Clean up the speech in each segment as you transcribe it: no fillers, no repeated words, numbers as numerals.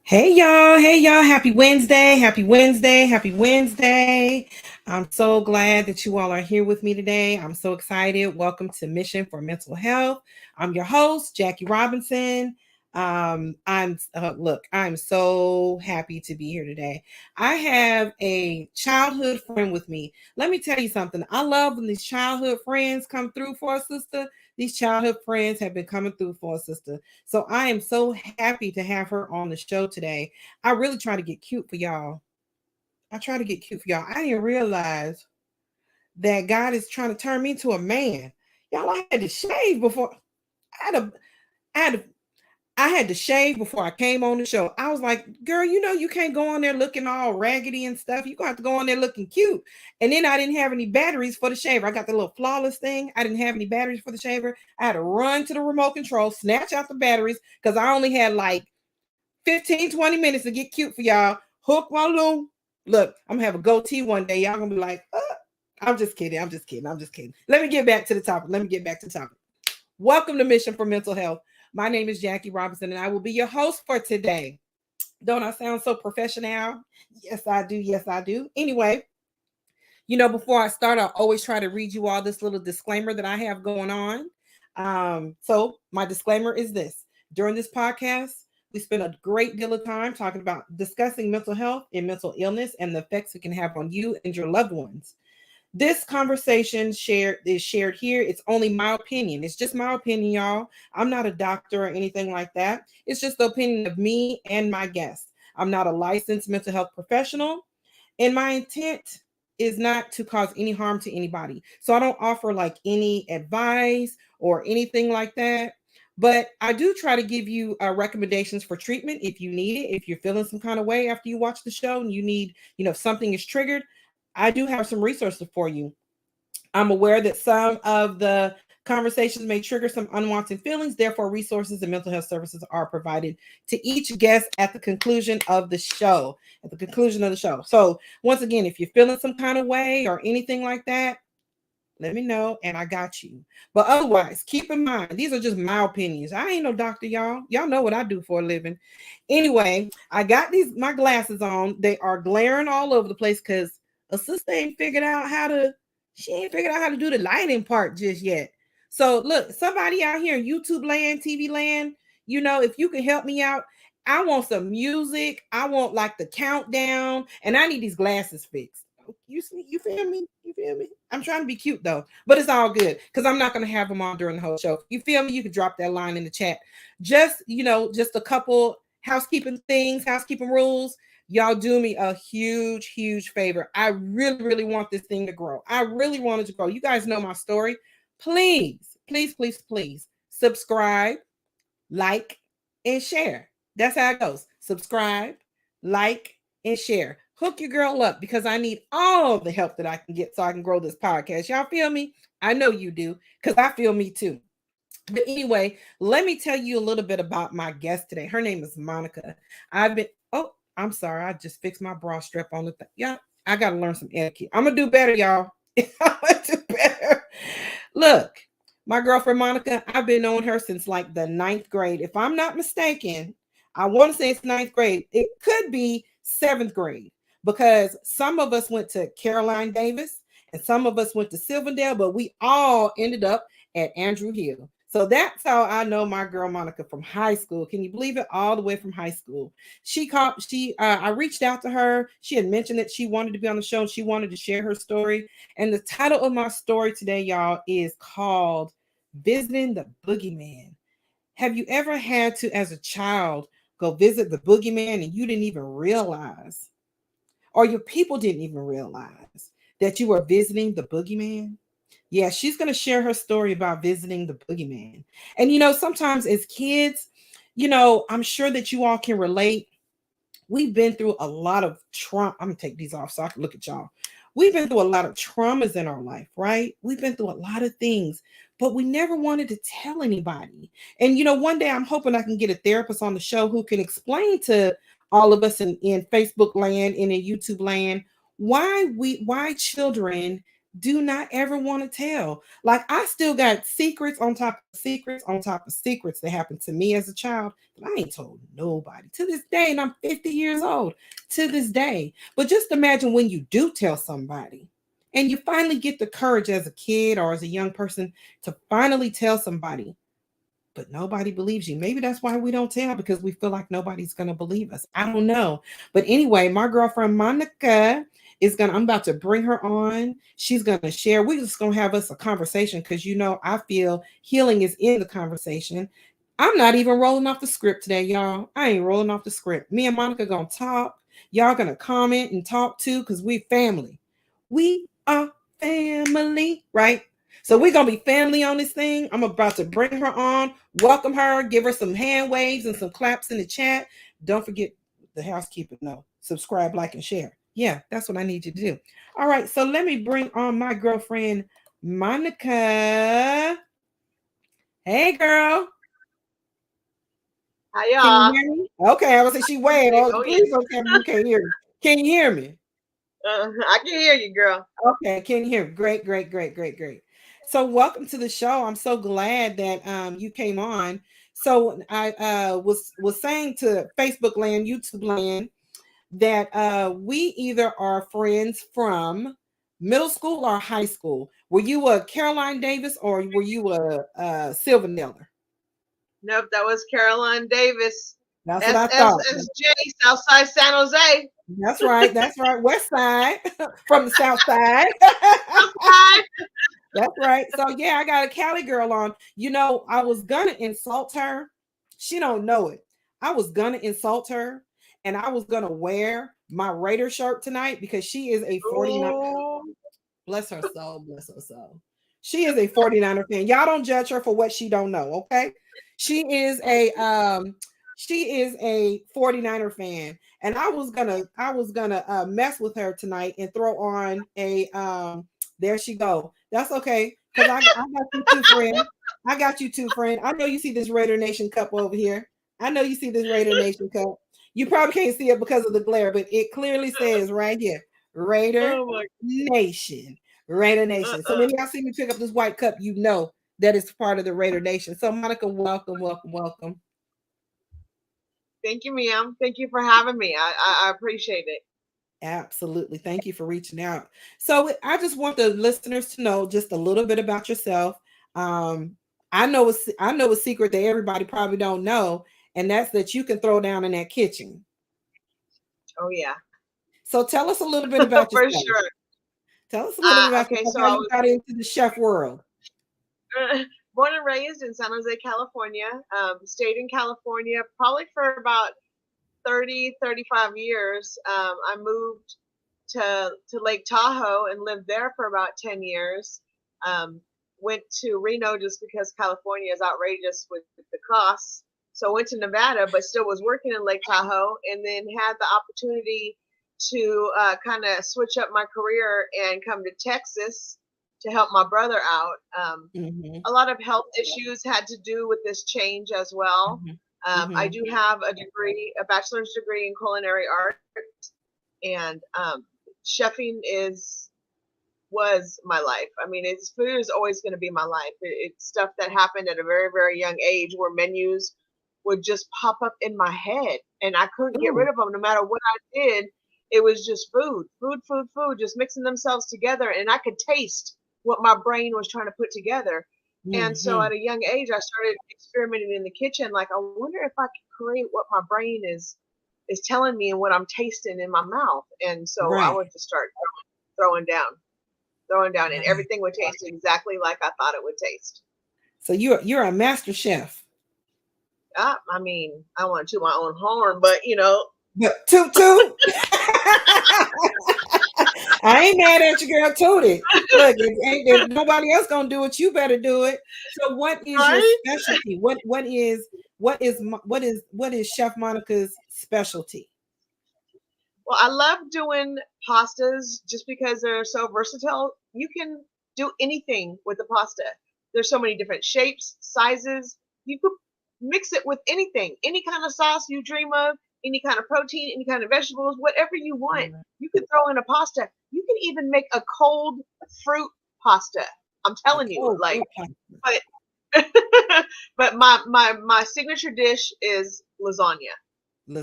Hey y'all, happy Wednesday, happy Wednesday, happy Wednesday. I'm so glad that you all are here with me today. I'm so excited. Welcome to Mission for Mental Health. I'm your host, Jackie Robinson. I'm so happy to be here today. I have a childhood friend with me. Let me tell you something. I love when these childhood friends come through for a sister. These childhood friends have been coming through for a sister. So I am so happy to have her on the show today. I really try to get cute for y'all. I try to get cute for y'all. I didn't realize that God is trying to turn me into a man. Y'all, I had to shave before I had to I had to I had to shave before I came on the show. I was like, girl, you can't go on there looking all raggedy and stuff. You're gonna have to go on there looking cute. And then I didn't have any batteries for the shaver. I got the little flawless thing. I didn't have any batteries for the shaver. I had to run to the remote control, snatch out the batteries, because I only had like 15, 20 minutes to get cute for y'all. Hook walloon. Look, I'm gonna have a goatee one day. Y'all gonna be like, I'm just kidding. I'm just kidding. I'm just kidding. Let me get back to the topic. Welcome to Mission for Mental Health. My name is Jackie Robinson, and I will be your host for today. Don't I sound so professional? Yes, I do. Yes, I do. Anyway, before I start, I always try to read you all this little disclaimer that I have going on. So, my disclaimer is this: during this podcast, we spend a great deal of time talking about discussing mental health and mental illness and the effects it can have on you and your loved ones. This conversation is shared here. It's only my opinion. It's just my opinion, y'all. I'm not a doctor or anything like that. It's just the opinion of me and my guests. I'm not a licensed mental health professional, and my intent is not to cause any harm to anybody. So I don't offer like any advice or anything like that. But I do try to give you recommendations for treatment if you need it. If you're feeling some kind of way after you watch the show and you need, if something is triggered, I do have some resources for you. I'm aware that some of the conversations may trigger some unwanted feelings. Therefore, resources and mental health services are provided to each guest at the conclusion of the show. So, once again, if you're feeling some kind of way or anything like that, let me know and I got you. But otherwise, keep in mind, these are just my opinions. I ain't no doctor, y'all. Y'all know what I do for a living. Anyway, I got my glasses on. They are glaring all over the place because a sister she ain't figured out how to do the lighting part just yet. So look, somebody out here in YouTube land, TV land, if you can help me out, I want some music. I want like the countdown, and I need these glasses fixed. You see, you feel me? You feel me? I'm trying to be cute though, but it's all good because I'm not going to have them on during the whole show. You feel me? You can drop that line in the chat. Just a couple housekeeping things, housekeeping rules. Y'all do me a huge, huge favor. I really, really want this thing to grow. I really want it to grow. You guys know my story. Please, please, please, please subscribe, like, and share. That's how it goes. Subscribe, like, and share. Hook your girl up because I need all the help that I can get so I can grow this podcast. Y'all feel me? I know you do because I feel me too. But anyway, let me tell you a little bit about my guest today. Her name is Monica. I'm sorry. I just fixed my bra strap on the thing. Yeah, I got to learn some etiquette. I'm going to do better, y'all. I'm going to do better. Look, my girlfriend Monica, I've been knowing her since like the ninth grade. If I'm not mistaken, I want to say it's ninth grade. It could be seventh grade because some of us went to Caroline Davis and some of us went to Silverdale, but we all ended up at Andrew Hill. So that's how I know my girl Monica from high school. Can you believe it? All the way from high school. I reached out to her. She had mentioned that she wanted to be on the show and she wanted to share her story. And the title of my story today, y'all, is called Visiting the Boogeyman. Have you ever had to, as a child, go visit the boogeyman and you didn't even realize, or your people didn't even realize that you were visiting the boogeyman? Yeah, she's going to share her story about visiting the boogeyman. And, sometimes as kids, I'm sure that you all can relate. We've been through a lot of trauma. I'm going to take these off so I can look at y'all. We've been through a lot of traumas in our life, right? We've been through a lot of things, but we never wanted to tell anybody. And, one day I'm hoping I can get a therapist on the show who can explain to all of us in Facebook land and in YouTube land why children do not ever want to tell. Like I still got secrets on top of secrets on top of secrets that happened to me as a child that I ain't told nobody to this day. And I'm 50 years old to this day. But just imagine when you do tell somebody and you finally get the courage as a kid or as a young person to finally tell somebody, but nobody believes you. Maybe that's why we don't tell because we feel like nobody's going to believe us. I don't know. But anyway, my girlfriend Monica is going to, I'm about to bring her on. She's going to share. We're just going to have us a conversation because, I feel healing is in the conversation. I'm not even rolling off the script today, y'all. I ain't rolling off the script. Me and Monica going to talk. Y'all going to comment and talk too because we family. We are family, right? So we're gonna be family on this thing. I'm about to bring her on, welcome her, give her some hand waves and some claps in the chat. Don't forget the housekeeper. No, subscribe, like, and share. Yeah, that's what I need you to do. All right, so let me bring on my girlfriend Monica. Hey, girl. Hi, Can you y'all. hear me? Okay, I was say she way. Oh, Oh, please yeah. don't tell me you can't hear me. Can you hear me? I can hear you, girl. Okay, can you hear? Great, great, great, great, great. So welcome to the show. I'm so glad that you came on. So I was saying to Facebook land, YouTube land, that we either are friends from middle school or high school. Were you a Caroline Davis or were you a Sylvan Neller? Nope, that was Caroline Davis. That's what I thought. SSSJ, Southside San Jose. That's right. That's right. West side from the south side. Southside. That's right. So yeah, I got a Cali girl on. I was gonna insult her. She don't know it. I was gonna insult her, and I was gonna wear my Raider shirt tonight because she is a 49. Ooh. Bless her soul. Bless her soul. She is a 49er fan. Y'all don't judge her for what she don't know. Okay. She is a 49er fan. And I was gonna mess with her tonight and throw on a there she go. That's okay. Because I got you too, friend. I got you too, friend. I know you see this Raider Nation cup over here. I know you see this Raider Nation cup. You probably can't see it because of the glare, but it clearly says right here, Raider Oh my. Nation. Raider Nation. So Uh-uh. when y'all see me pick up this white cup, you know that it's part of the Raider Nation. So Monica, welcome, welcome, welcome. Thank you, ma'am. Thank you for having me. I appreciate it. Absolutely. Thank you for reaching out. So I just want the listeners to know just a little bit about yourself. Um, I know a secret that everybody probably don't know, and that's that you can throw down in that kitchen. Oh, yeah. So tell us a little bit about For yourself. sure. Tell us a little bit about Okay, yourself, so how I you was got into the chef world. born and raised in San Jose, California. Stayed in California probably for about 30, 35 years. I moved to Lake Tahoe and lived there for about 10 years. Um, Went to Reno just because California is outrageous with the costs. So I went to Nevada, but still was working in Lake Tahoe, and then had the opportunity to kind of switch up my career and come to Texas to help my brother out. Mm-hmm. A lot of health issues had to do with this change as well. Mm-hmm. I Mm-hmm. do have a degree, a bachelor's degree in culinary art, and chefing is was my life. I mean, it's food is always going to be my life. It's stuff that happened at a very very young age where menus would just pop up in my head, and I couldn't get rid Ooh, of them no matter what I did. It was just food, food, food, food, just mixing themselves together, and I could taste what my brain was trying to put together. And so mm-hmm. at a young age, I started experimenting in the kitchen. Like, I wonder if I could create what my brain is telling me and what I'm tasting in my mouth. And so I Right. would just start throwing down, throwing down, and Right. everything would taste exactly like I thought it would taste. So you're a master chef. I mean, I want to toot my own horn, but you know, But toot toot. I ain't mad at you, girl. Toot it. Look, if nobody else gonna do it, you better do it. So, what is your right? specialty? What is Chef Monica's specialty? Well, I love doing pastas just because they're so versatile. You can do anything with the pasta. There's so many different shapes, sizes. You could mix it with anything, any kind of sauce you dream of. any kind of protein, any kind of vegetables, whatever you want. Yeah. You can throw in a pasta. You can even make a cold fruit pasta. I'm A telling you, cold like, fruit pasta. but but my signature dish is lasagna,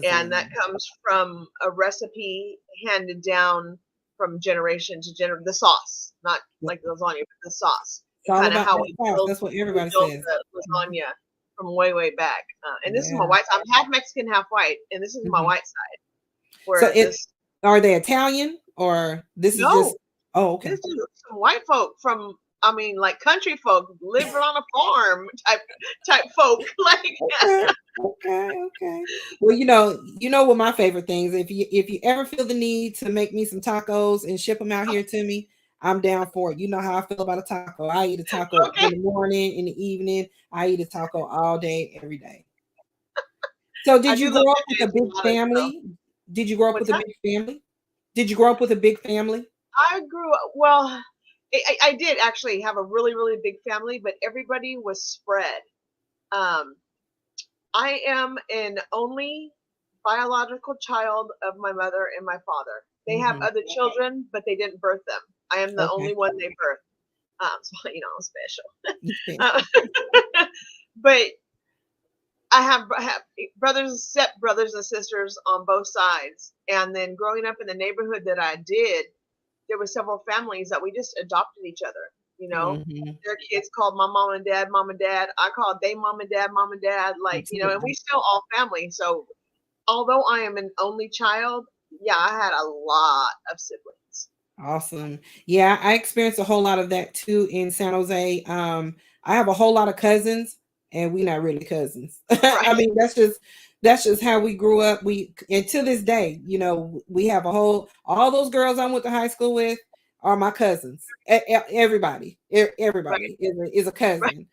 and that Lasagna. comes from a recipe handed down from generation to generation. The sauce, not like lasagna, but the sauce, It's and all kind of about how that sauce. That's what we everybody built says. the Mhm. lasagna from way back. And this is my Yeah. white. I'm half Mexican, half white, and this is my Mhm. white side. So Where it this are they Italian or this is just no, oh okay. this is some white folk from. I mean, like country folk living on a farm type folk. Like Okay. Okay. Okay. Well, you know what my favorite things. If you ever feel the need to make me some tacos and ship them out here to me, I'm down for it. You know how I feel about a taco. I eat a taco in okay, the morning, in the evening. I eat a taco all day, every day. So, I did do you love grow up with a the big enchiladas though. family? Did you grow up with What's a that? big family? Did you grow up with a big family? I grew up, well, I did actually have a really big family, but everybody was spread. Um, I am an only biological child of my mother and my father. They have Hmm. other children, but they didn't birth them. I am the only Okay. one they birthed. So, I'm special. You Uh, special. but I have brothers, step brothers and sisters on both sides. And then growing up in the neighborhood that I did, there were several families that we just adopted each other. You know, Hmm. their kids called my mom and dad mom and dad. I called they mom and dad mom and dad. Like, and we Absolutely. still all family. So although I am an only child, yeah, I had a lot of siblings. Awesome. Yeah, I experienced a whole lot of that too in San Jose. I have a whole lot of cousins, and we're not really cousins. I Right, mean, that's just how we grew up. We and to this day, we have a whole all those girls I went to high school with are my cousins. Everybody, right, everybody is a right, cousin.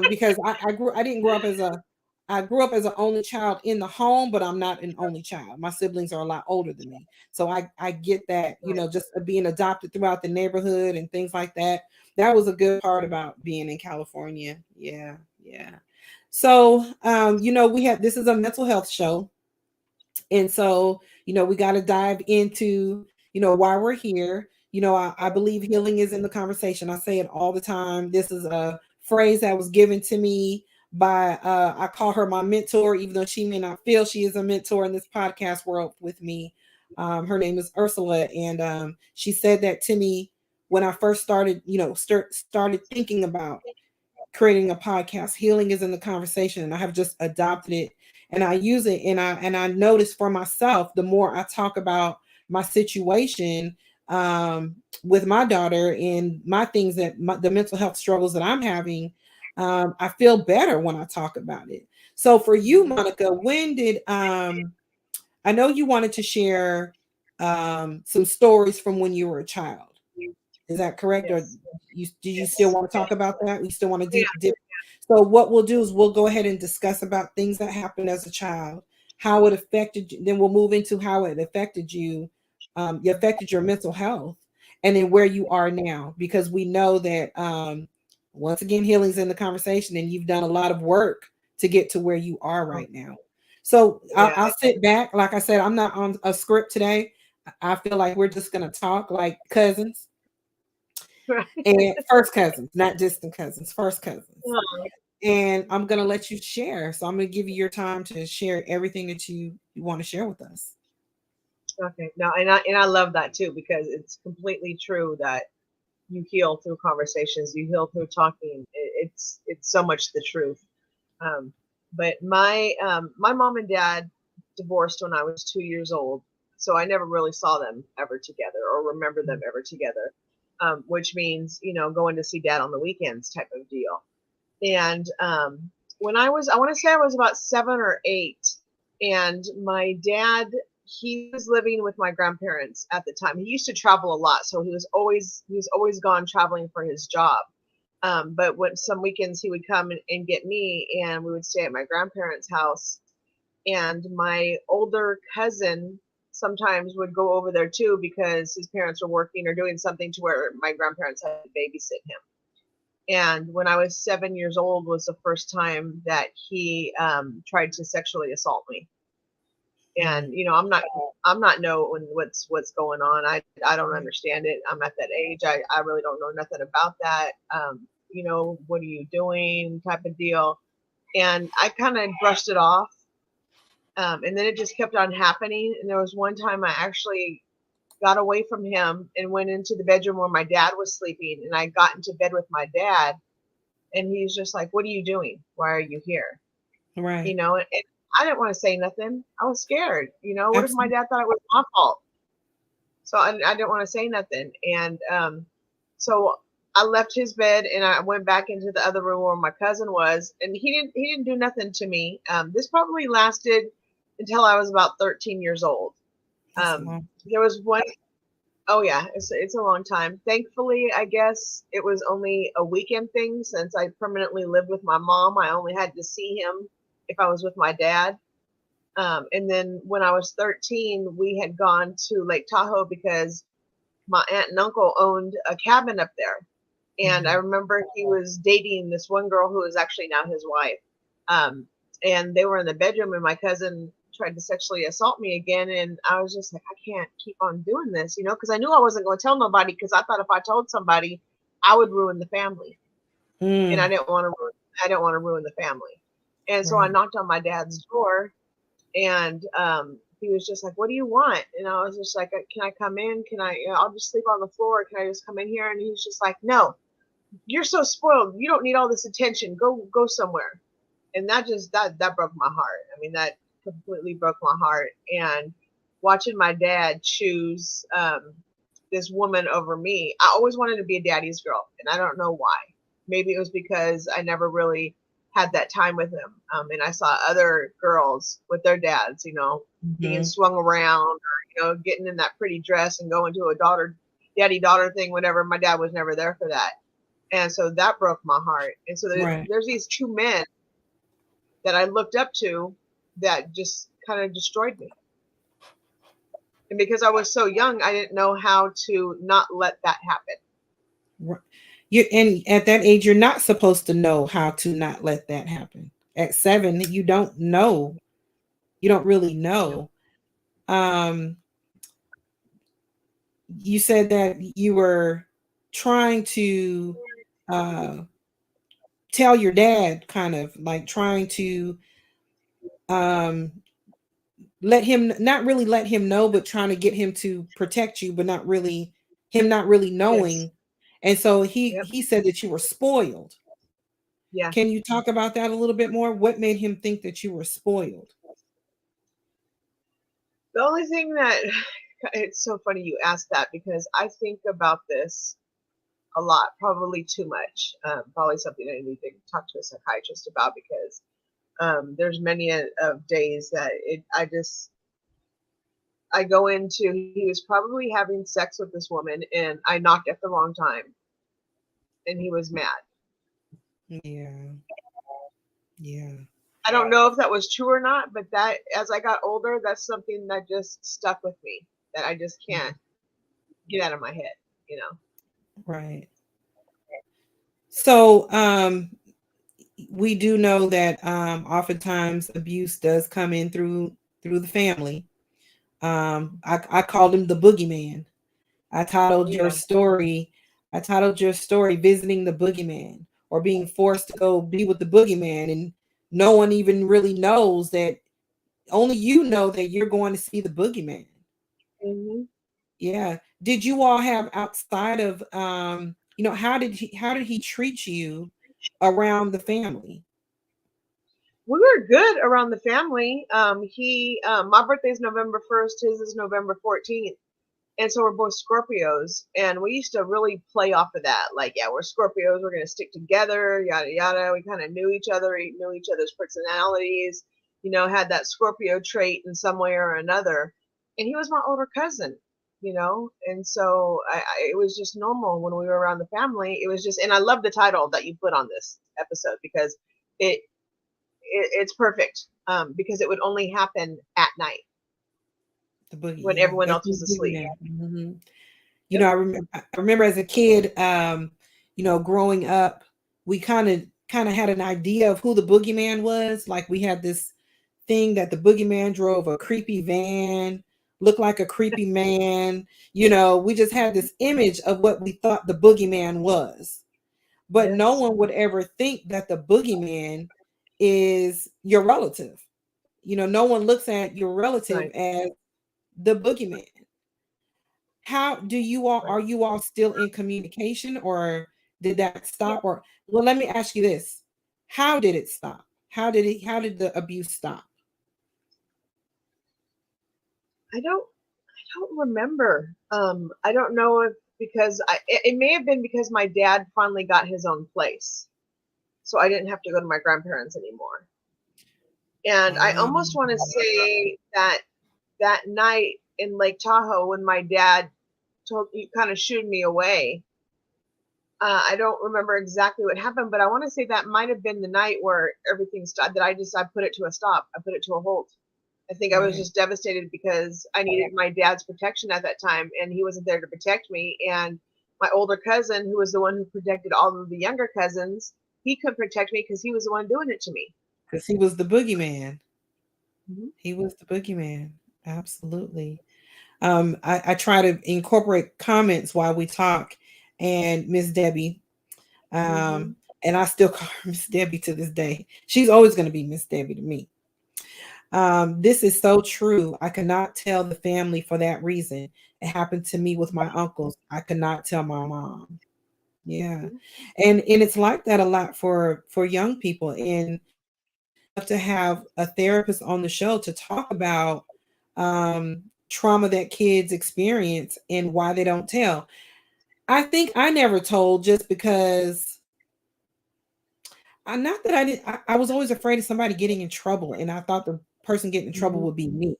Because I didn't grow up as a I grew up as an only child in the home, but I'm not an only child. My siblings are a lot older than me. So I get that, right. just being adopted throughout the neighborhood and things like that. That was a good part about being in California. Yeah, yeah. So we have this is a mental health show. And so, we got to dive into, why we're here. I believe healing is in the conversation. I say it all the time. This is a phrase that was given to me by, I call her my mentor, even though she may not feel she is a mentor in this podcast world with me. Her name is Ursula. And she said that to me when I first started, started thinking about creating a podcast. Healing is in the conversation, and I have just adopted it, and I use it, and I notice for myself the more I talk about my situation with my daughter and my things the mental health struggles that I'm having. I feel better when I talk about it. So for you, Monica, when did I know you wanted to share some stories from when you were a child? Is that correct? Or Yes, do you still yes. want to talk about that? We still want to Yeah, dip. So what we'll do is we'll go ahead and discuss about things that happened as a child, how it affected you. Then we'll move into how it affected you. You affected your mental health, and then where you are now, because we know that once again, healing's in the conversation, and you've done a lot of work to get to where you are right now. So yeah, I'll sit back. Like I said, I'm not on a script today. I feel like we're just gonna talk like cousins right. and first cousins, not distant cousins, first cousins. And I'm gonna let you share. So I'm gonna give you your time to share everything that you want to share with us. Okay. No, and I love that too because it's completely true that you heal through conversations, you heal through talking. It's so much the truth. Um, but my mom and dad divorced when I was 2 years old, so I never really saw them ever together or remember them ever together. Which means going to see dad on the weekends type of deal. And when I want to say I was about 7 or 8, and my dad, he was living with my grandparents at the time. He used to travel a lot, so he was always gone traveling for his job. But when some weekends he would come and get me, and we would stay at my grandparents' house. And my older cousin sometimes would go over there too because his parents were working or doing something to where my grandparents had to babysit him. And when I was 7 years old was the first time that he tried to sexually assault me. And I'm not knowing what's going on. I don't Right. understand it. I'm at that age. I really don't know nothing about that. What are you doing? Type of deal. And I kind of brushed it off. And then it just kept on happening. And there was one time I actually got away from him and went into the bedroom where my dad was sleeping. And I got into bed with my dad, and he's just like, "What are you doing? Why are you here?" Right. And I didn't want to say nothing. I was scared. What if my Absolutely. dad thought it was my fault? So I didn't want to say nothing. And so I left his bed and I went back into the other room where my cousin was, and he didn't do nothing to me. This probably lasted until I was about 13 years old. That's a long. There was one. Oh yeah, it's a long time. Thankfully, I guess it was only a weekend thing since I permanently lived with my mom. I only had to see him if I was with my dad. And then when I was 13, we had gone to Lake Tahoe because my aunt and uncle owned a cabin up there. And I Mhm. remember he was dating this one girl who is actually now his wife. Um, and they were in the bedroom, and my cousin tried to sexually assault me again. And I was just like, I can't keep on doing this, because I knew I wasn't going to tell nobody, because I thought if I told somebody, I would ruin the family. And Mm, I didn't want to ruin the family. And so I right. knocked on my dad's door, and he was just like, "What do you want?" And I was just like, "Can I come in? Can I? I'll just sleep on the floor. Can I just come in here?" And he's just like, "No, you're so spoiled. You don't need all this attention. Go somewhere." And that broke my heart. I mean, that completely broke my heart. And watching my dad choose this woman over me, I always wanted to be a daddy's girl, and I don't know why. Maybe it was because I never really had that time with him, and I saw other girls with their dads, being Mhm. swung around, or getting in that pretty dress and going to a daddy daughter thing, whatever. My dad was never there for that, and so that broke my heart. And so Right. there's these two men that I looked up to that just kind of destroyed me. And because I was so young, I didn't know how to not let that happen. Right. You and at that age, you're not supposed to know how to not let that happen. At 7, you don't know. You don't really know. Um, you said that you were trying to uh, tell your dad, kind of like trying to um, let him not really let him know, but trying to get him to protect you, but not really him not really Yes. knowing. And so he Yep. he said that you were spoiled. Yeah. Can you talk about that a little bit more? What made him think that you were spoiled? The only thing that it's so funny you asked that, because I think about this a lot, probably too much. Probably something I need to talk to a psychiatrist about, because there's many of days that I go into, he was probably having sex with this woman, and I knocked at the wrong time, and he was mad. Yeah, yeah, I don't know if that was true or not, but that, as I got older, that's something that just stuck with me, that I just yeah, can't get out of my head. right. So, we do know that oftentimes abuse does come in through the family. I called him the boogeyman. I Oh titled your yeah. story. I titled your story "Visiting the Boogeyman" or being forced to go be with the boogeyman, and no one even really knows that. Only you know that you're going to see the boogeyman. Hmm. Yeah. Did you all have outside of how did he treat you around the family? We were good around the family. My birthday's November 1st, his is November 14th. And so we're both Scorpios, and we used to really play off of that. Like, yeah, we're Scorpios, we're gonna stick together, yada yada. We kind of knew each other, knew each other's personalities, had that Scorpio trait in some way or another. And he was my older cousin. And so it was just normal when we were around the family. It was just, and I love the title that you put on this episode, because it, it's perfect. Because it would only happen at night The boogie, when yeah. everyone That's else the was asleep. boogeyman. Mhm. Yep. I remember as a kid, growing up, we kind of had an idea of who the boogeyman was. Like we had this thing that the boogeyman drove a creepy van, looked like a creepy man. We just had this image of what we thought the boogeyman was. But no Yes. one would ever think that the boogeyman is your relative. No one looks at your relative Right. as the boogeyman. How do you all Right. are you all still in communication, or did that stop? Or well, let me ask you this. How did it stop? How did the abuse stop? I don't remember. I don't know if because it may have been because my dad finally got his own place, so I didn't have to go to my grandparents anymore. And I almost Um, want to say that that night in Lake Tahoe when my dad told you kind of shooed me away. I don't remember exactly what happened, but I want to say that might have been the night where everything stopped. That I put it to a stop. I put it to a halt. I think I was right. just devastated because I needed my dad's protection at that time, and he wasn't there to protect me. And my older cousin, who was the one who protected all of the younger cousins, he couldn't protect me because he was the one doing it to me. Because he was the boogeyman. Mm-hmm. He was the boogeyman. Absolutely. I try to incorporate comments while we talk, and Miss Debbie, Mm-hmm. um, and I still call her Miss Debbie to this day. She's always going to be Miss Debbie to me. This is so true. I cannot tell the family for that reason. It happened to me with my uncles. I could not tell my mom. Yeah. And it's like that a lot for young people. And I would love to have a therapist on the show to talk about trauma that kids experience and why they don't tell. I think I never told just because not that I didn't I was always afraid of somebody getting in trouble, and I thought the person getting in trouble Mm-hmm. would be me.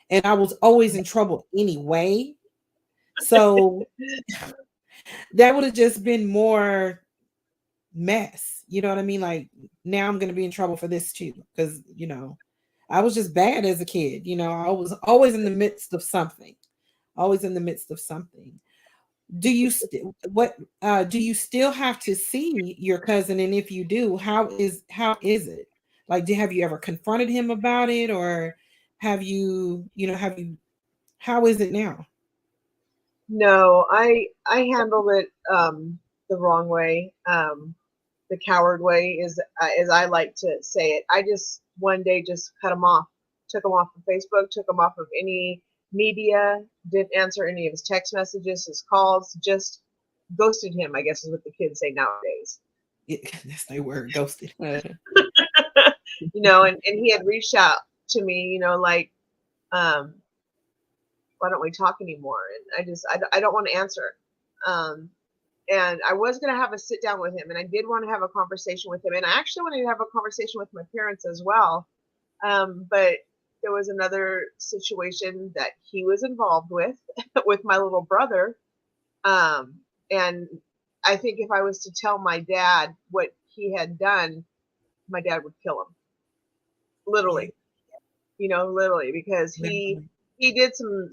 And I was always in trouble anyway. So that would have just been more mess. You know what I mean? Like now I'm gonna be in trouble for this too. Because I was just bad as a kid. I was always in the midst of something. Always in the midst of something. Do you still have to see your cousin? And if you do, how is it? Like have you ever confronted him about it, or have you how is it now? No, I handled it the wrong way, the coward way, is as I like to say it. I just one day just cut him off, took him off of Facebook, took him off of any media, didn't answer any of his text messages, his calls, just ghosted him. I guess is what the kids say nowadays. That's their word, ghosted. And he had reached out to me, like, um, why don't we talk anymore? And I don't want to answer. Um, and I was going to have a sit down with him, and I did want to have a conversation with him, and I actually wanted to have a conversation with my parents as well. But there was another situation that he was involved with with my little brother, and I think if I was to tell my dad what he had done, my dad would kill him, Yeah, literally. Literally, because he literally. he did some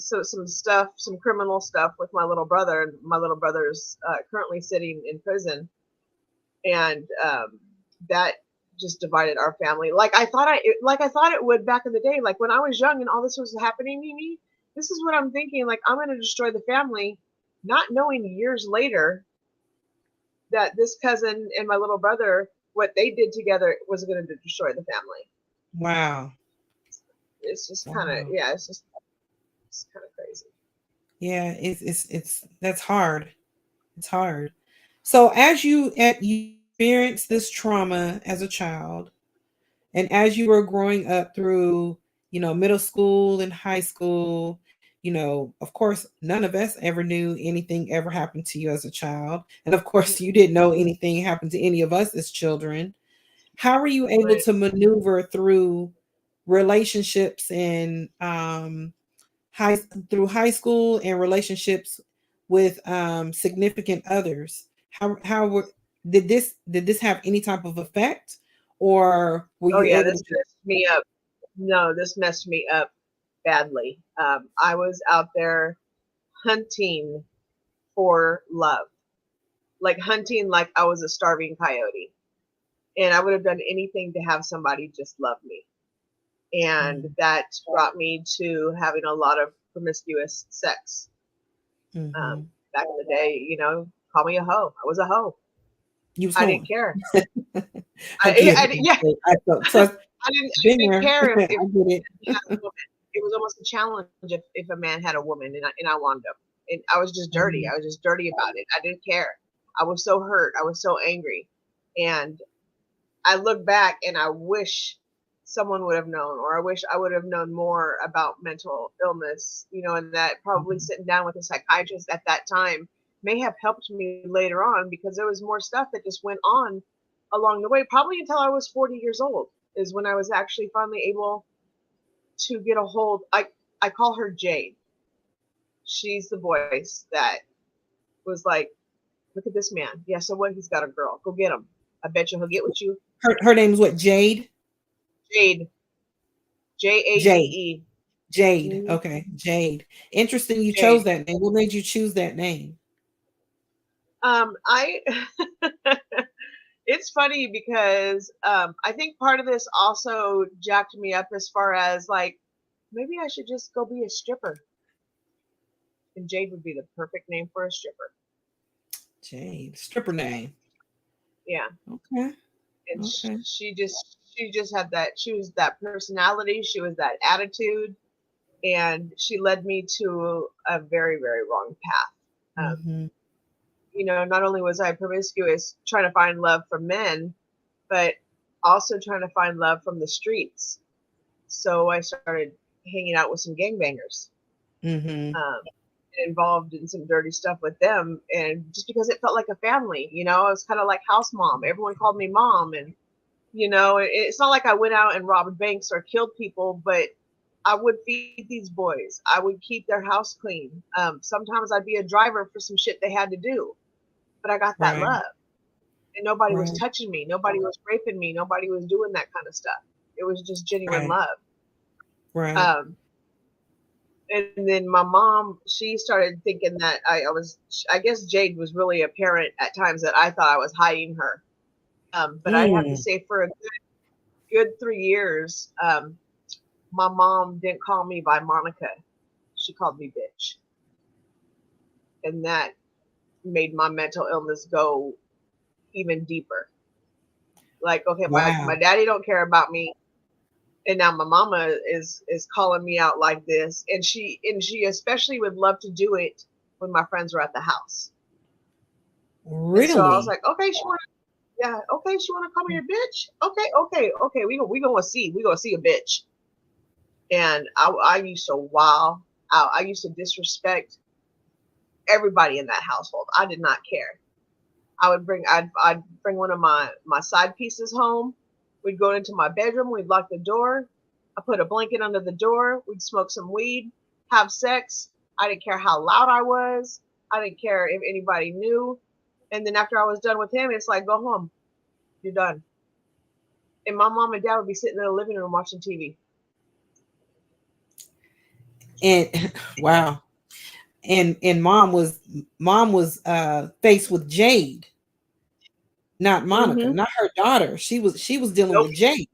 stuff, some criminal stuff with my little brother, and my little brother's currently sitting in prison, and that just divided our family. Like I thought it would back in the day, like when I was young and all this was happening to me. This is what I'm thinking. Like I'm going to destroy the family, not knowing years later that this cousin and my little brother, what they did together, was going to destroy the family. Wow. It's just kind of Wow. yeah, it's kind of crazy. Yeah, it's that's hard. It's hard. So as you experienced this trauma as a child, and as you were growing up through, middle school and high school, of course, none of us ever knew anything ever happened to you as a child. And of course, you didn't know anything happened to any of us as children. How were you able Right. to maneuver through relationships and high through high school and relationships with significant others? How did this have any type of effect, or were Oh you yeah, able this to just messed me up. No, this messed me up badly. I was out there hunting for love, like hunting like I was a starving coyote, and I would have done anything to have somebody just love me. and that brought me to having a lot of promiscuous sex. Mm-hmm. Back in the day, call me a hoe. I was a hoe. You was I didn't home. care. I get Yeah, it. I trust. I Been didn't there. care if I get it. he had a woman. It was almost a challenge if a man had a woman and I wanted him. And I was just dirty. Mhm. I was just dirty about it. I didn't care. I was so hurt. I was so angry. And I look back and I wish someone would have known, or I wish I would have known more about mental illness, and that probably sitting down with a psychiatrist at that time may have helped me later on, because there was more stuff that just went on along the way, probably until I was 40 years old is when I was actually finally able to get a hold. I call her Jade. She's the voice that was like, look at this man. Yeah, so what? He's got a girl. Go get him. I bet you he'll get with you. Her name is what? Jade. Jade. Jade. Jade. Jade. Mm-hmm. Okay, Jade. Interesting. You chose Jade. that name. What made you choose that name? I it's funny because I think part of this also jacked me up as far as like maybe I should just go be a stripper. And Jade would be the perfect name for a stripper. Jade. Stripper name. Yeah. Okay. And Okay. she just had that. She was that personality. She was that attitude, and she led me to a very, very wrong path. Mm-hmm. Not only was I promiscuous trying to find love from men, but also trying to find love from the streets. So I started hanging out with some gangbangers, Mm-hmm. involved in some dirty stuff with them. And just because it felt like a family, I was kind of like house mom. Everyone called me mom. And, it's not like I went out and robbed banks or killed people, but I would feed these boys. I would keep their house clean. Sometimes I'd be a driver for some shit they had to do, but I got that Right. love. And nobody was Right. touching me. Nobody was raping me. Nobody was doing that kind of stuff. It was just genuine Right. love. Right. And then my mom, she started thinking that I guess Jade was really a parent at times that I thought I was hiding her. But I have to say for a good 3 years, my mom didn't call me by Monica. She called me bitch. And that made my mental illness go even deeper. Like, okay, my Wow. daddy don't care about me, and now my mama is calling me out like this, and she especially would love to do it when my friends were at the house. And so I was Really? like, okay, she want to call me a bitch. Okay, we gonna see a bitch. And I used to wow out. I used to disrespect everybody in that household. I did not care. I'd bring one of my side pieces home. We'd go into my bedroom. We'd lock the door. I put a blanket under the door. We'd smoke some weed, have sex. I didn't care how loud I was. I didn't care if anybody knew. And then after I was done with him, it's like, go home. You're done. And my mom and dad would be sitting in the living room watching TV. And wow. And mom was faced with Jade, not Monica, Mm-hmm. not her daughter. She was dealing Nope. with Jade.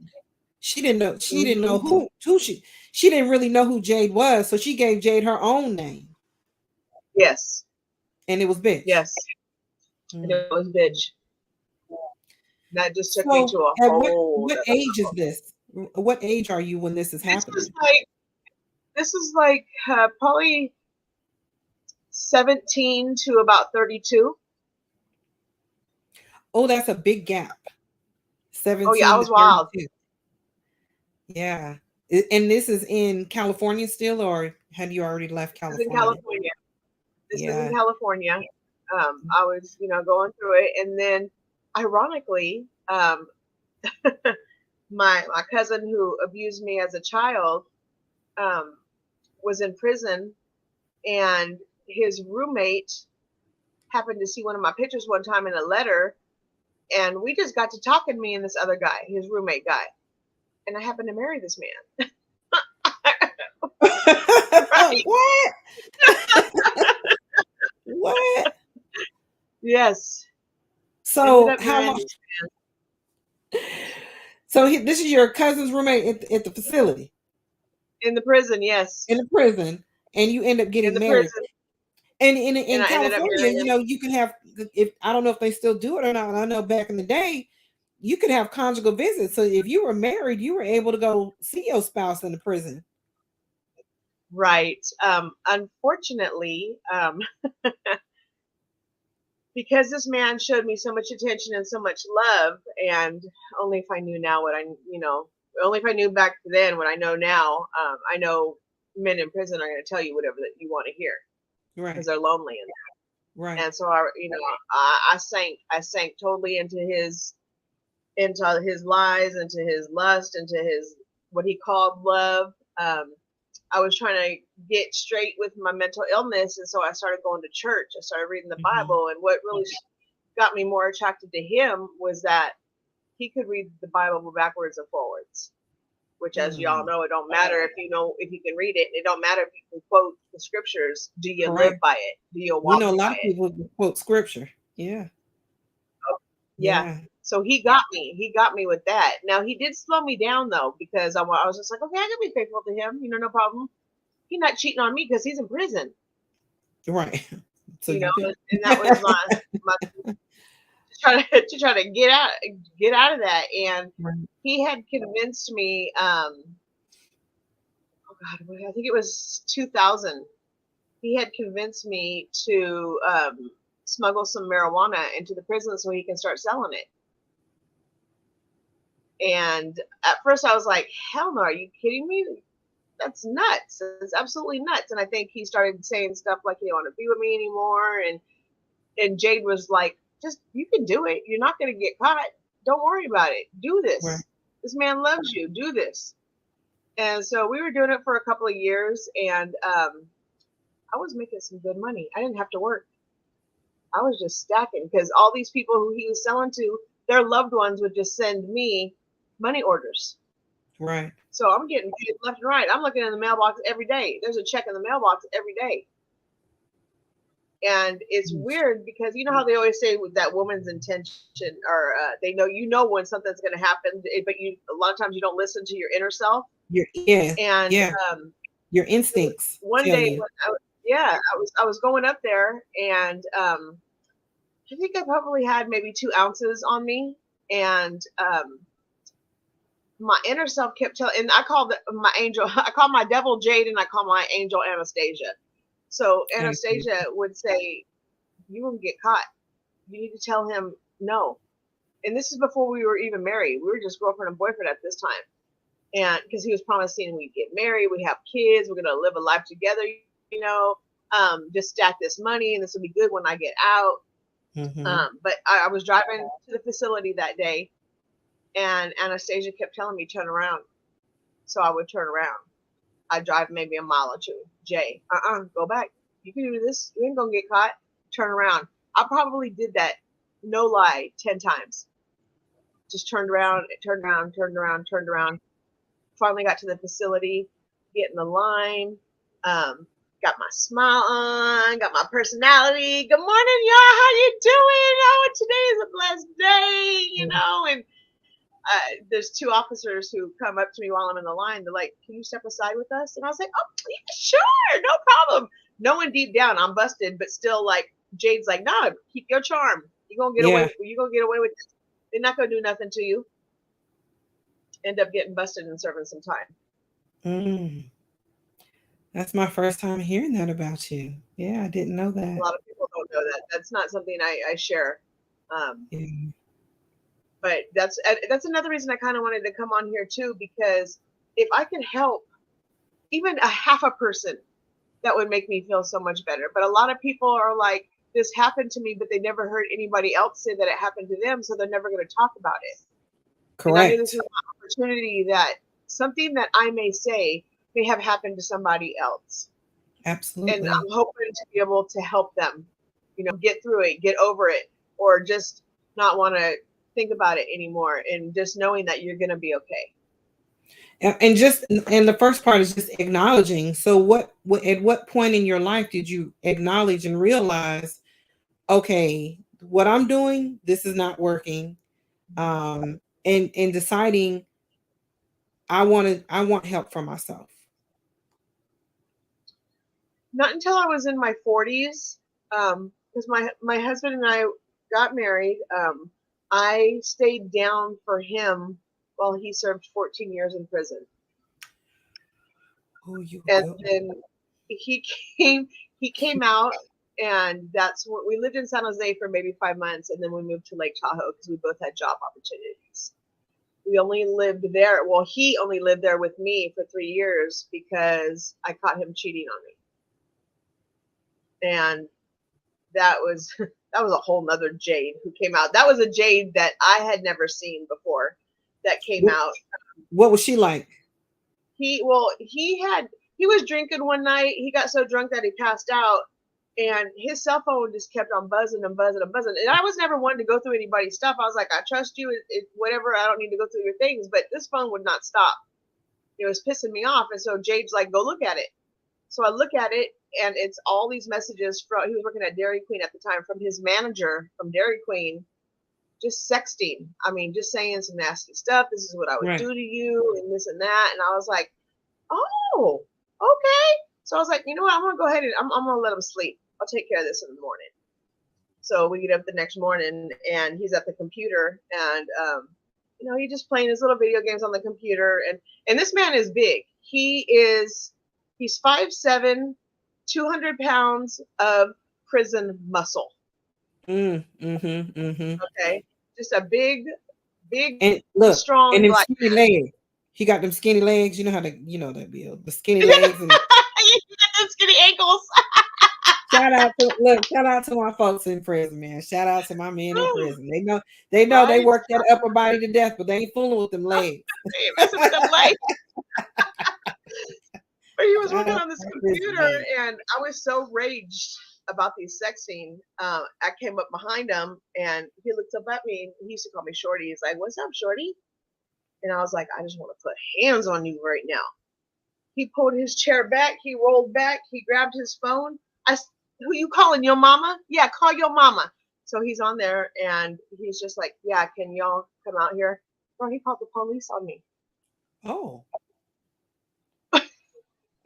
She didn't know Mm-hmm. who she didn't really know who Jade was, so she gave Jade her own name. Yes. And it was bitch. Yes. And it was bitch. That just took me So to a at whole what age is this? What age are you when this is happening? This is like probably 17 to about 32. Oh, that's a big gap. Oh yeah, I 17 to was wild. 32. Yeah. And this is in California still, or have you already left This is in California? California. This is in Yeah. California. I was, going through it, and then, ironically, my cousin who abused me as a child was in prison, and his roommate happened to see one of my pictures one time in a letter, and we just got to talking, me and this other guy, his roommate guy, and I happened to marry this man. Right? What? What? Yes. So Ended up how marrying long? this man. So this is your cousin's roommate at the facility, In the prison, yes. in the prison, and you end up In getting the married. prison. And And in I ended up California, marrying you him. know, you can have, if I don't know if they still do it or not. I know back in the day, you could have conjugal visits. So if you were married, you were able to go see your spouse in the prison. Right. Unfortunately, because this man showed me so much attention and so much love, and only if I knew now what only if I knew back then what I know now, I know men in prison are going to tell you whatever that you want to hear because Right. they're lonely Right. and so I sank totally into his lies, into his lust, into his what he called love. I was trying to get straight with my mental illness, and so I started going to church. I started reading the Mhm. Bible, and what really got me more attracted to him was that he could read the Bible backwards and forwards. Which, as y'all Mm. know, it don't matter if you can read it. It don't matter if you can quote the scriptures. Do you live Correct. by it? Do you We walk know a lot by of it? people who quote scripture. Yeah. Yeah. Yeah. So he got me. He got me with that. Now he did slow me down though because I was just like, okay, I can be faithful to him. No problem. He's not cheating on me because he's in prison. Right. So You know, you pick. and that was my to try to get out of that. And Right. he had convinced me. Oh God, I think it was 2000. He had convinced me to smuggle some marijuana into the prison so he can start selling it. And at first I was like, hell no, are you kidding me? That's nuts. It's absolutely nuts. And I think he started saying stuff like he didn't want to be with me anymore. And Jade was like, just you can do it. You're not going to get caught. Don't worry about it. Do Right. this. This man loves you. Do this. And so we were doing it for a couple of years, and I was making some good money. I didn't have to work. I was just stacking because all these people who he was selling to, their loved ones would just send me money orders. Right. So I'm getting paid left and right. I'm looking in the mailbox every day. There's a check in the mailbox every day. And it's Yes. weird because you know how they always say with that woman's intention, or they know when something's going to happen, but you a lot of times you don't listen to your inner self. Yeah. And Yeah. Your instincts one tell day, you. when I was going up there, and I think I probably had maybe 2 ounces on me, and my inner self kept telling, and I called my angel, I call my devil Jade, and I call my angel Anastasia. So Absolutely. Anastasia would say, "You won't get caught. You need to tell him no." And this is before we were even married. We were just girlfriend and boyfriend at this time. And because he was promising we'd get married, we have kids, we're gonna live a life together, you know, just stack this money, and this will be good when I get out. Mm-hmm. But I was driving to the facility that day, and Anastasia kept telling me turn around, so I would turn around. I'd drive maybe a mile or two. Jay, go back. You can do this. You ain't gonna get caught. Turn around. I probably did that, no lie, 10 times. Just turned around, turned around, turned around, turned around. Finally got to the facility, get in the line, got my smile on, got my personality. Good morning, y'all. How you doing? Oh, today is a blessed day, And there's 2 officers who come up to me while I'm in the line. They're like, "Can you step aside with us?" And I was like, "Oh, yeah, sure, no problem." Knowing deep down I'm busted, but still, like Jade's like, "No, keep your charm. You gonna get Yeah. away. You gonna get away with this. They're not gonna do nothing to you." End up getting busted and serving some time. Mm. That's my first time hearing that about you. Yeah, I didn't know A that. lot of people don't know that. That's not something I share. Um, Yeah. but that's another reason I kind of wanted to come on here too, because if I can help even a half a person, that would make me feel so much better. But a lot of people are like, this happened to me, but they never heard anybody else say that it happened to them, so they're never going to talk about it. And I knew this Correct. was an opportunity that something that I may say may have happened to somebody else. And Absolutely. I'm hoping to be able to help them, get through it, get over it, or just not want to think about it anymore, and just knowing that you're going to be okay. And just and the first part is just acknowledging. So what at what point in your life did you acknowledge and realize, okay, what I'm doing, this is not working, and deciding I want help for myself. Not until I was in my 40s, because my husband and I got married. I stayed down for him while he served 14 years in prison, Oh, you and go. then he came he came out, and that's what we lived in San Jose for maybe 5 months, and then we moved to Lake Tahoe because we both had job opportunities. We only lived there. Well, he only lived there with me for 3 years because I caught him cheating on me, and that was that was a whole nother Jade who came out. That was a Jade that I had never seen before that came What, out. what was she like? He was drinking one night. He got so drunk that he passed out, and his cell phone just kept on buzzing and buzzing and buzzing. And I was never one to go through anybody's stuff. I was like, I trust you. Whatever. I don't need to go through your things. But this phone would not stop. It was pissing me off. And so Jade's like, go look at it. So I look at it, and it's all these messages from, he was working at Dairy Queen at the time, from his manager from Dairy Queen, just sexting. I mean, just saying some nasty stuff. This is what I would Right. do to you, and this and that. And I was like, oh, okay. So I was like, you know what? I'm gonna go ahead and I'm gonna let him sleep. I'll take care of this in the morning. So we get up the next morning, and he's at the computer, and he's just playing his little video games on the computer. And this man is big. He's 5'7", 200 pounds of prison muscle. Okay, just a big, And look, and strong them black skinny man. legs. He got them skinny legs. You know how to, that bill. The skinny legs and He's got them skinny ankles. shout out to my folks in prison, man. Shout out to my men in prison. They know they Right? work that upper body to death, but they ain't fooling with them legs. They ain't messing with them legs. But he was Shout working out on this to my prison, computer, man. and I was so raged about these sexing. I came up behind him, and he looked up at me. He used to call me Shorty. He's like, "What's up, Shorty?" And I was like, "I just want to put hands on you right now." He pulled his chair back. He rolled back. He grabbed his phone. Who you calling? Your mama? Yeah, call your mama. So he's on there, and he's just like, "Yeah, can y'all come out here?" Bro, he called the police on me. Oh.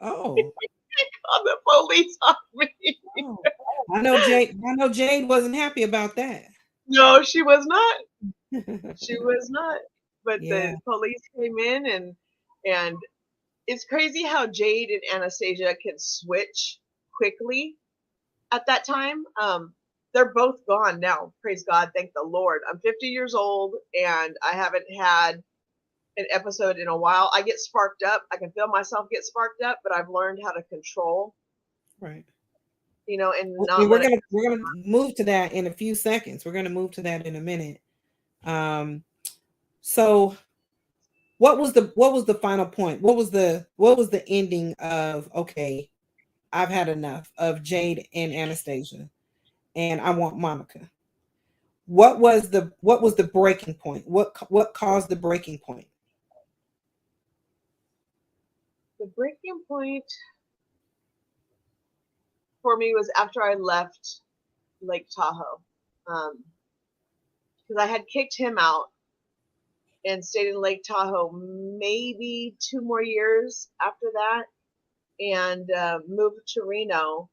Oh. He called the police on me. Oh. I know Jade wasn't happy about that. No, she was not. She was not. But Yeah. the police came in, and it's crazy how Jade and Anastasia can switch quickly at that time. They're both gone now. Praise God, thank the Lord. I'm 50 years old, and I haven't had an episode in a while. I get sparked up. I can feel myself get sparked up, but I've learned how to control, Right. and And not we're let it. gonna move to that in a few seconds. We're gonna move to that in a minute. So what was the final point? What was the ending of, okay, I've had enough of Jade and Anastasia and I want Monica? What was the breaking point? What caused the breaking point? The breaking point for me was after I left Lake Tahoe, because I had kicked him out and stayed in Lake Tahoe maybe 2 more years after that, and moved to Reno,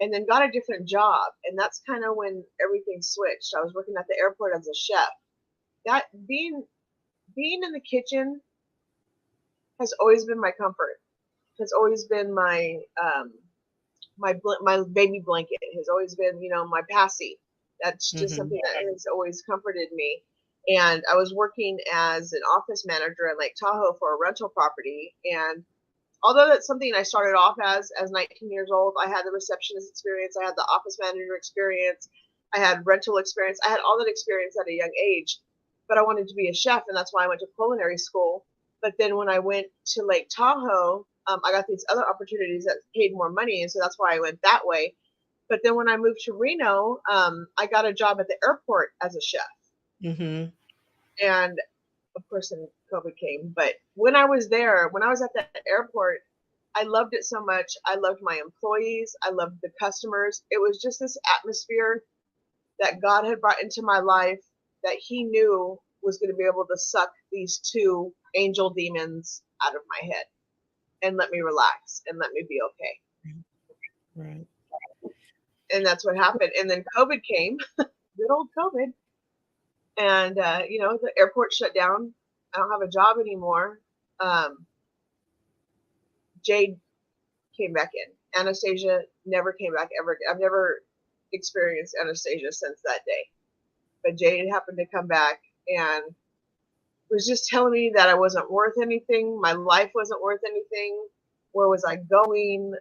and then got a different job. And that's kind of when everything switched. I was working at the airport as a chef. That being in the kitchen has always been my comfort. Has always been my baby blanket. Has always been, my passy. That's just something that has always comforted me. And I was working as an office manager in Lake Tahoe for a rental property. And although that's something I started off as 19 years old, I had the receptionist experience, I had the office manager experience, I had rental experience, I had all that experience at a young age. But I wanted to be a chef, and that's why I went to culinary school. But then when I went to Lake Tahoe, I got these other opportunities that paid more money, and so that's why I went that way. But then when I moved to Reno, I got a job at the airport as a chef. Mm-hmm. And of course, then COVID came. But when I was there, when I was at that airport, I loved it so much. I loved my employees. I loved the customers. It was just this atmosphere that God had brought into my life that He knew was going to be able to suck these two angel demons out of my head and let me relax and let me be okay. Right. And that's what happened. And then COVID came, good old COVID. And, the airport shut down. I don't have a job anymore. Jade came back in. Anastasia never came back ever. I've never experienced Anastasia since that day. But Jade happened to come back and was just telling me that I wasn't worth anything. My life wasn't worth anything. Where was I going?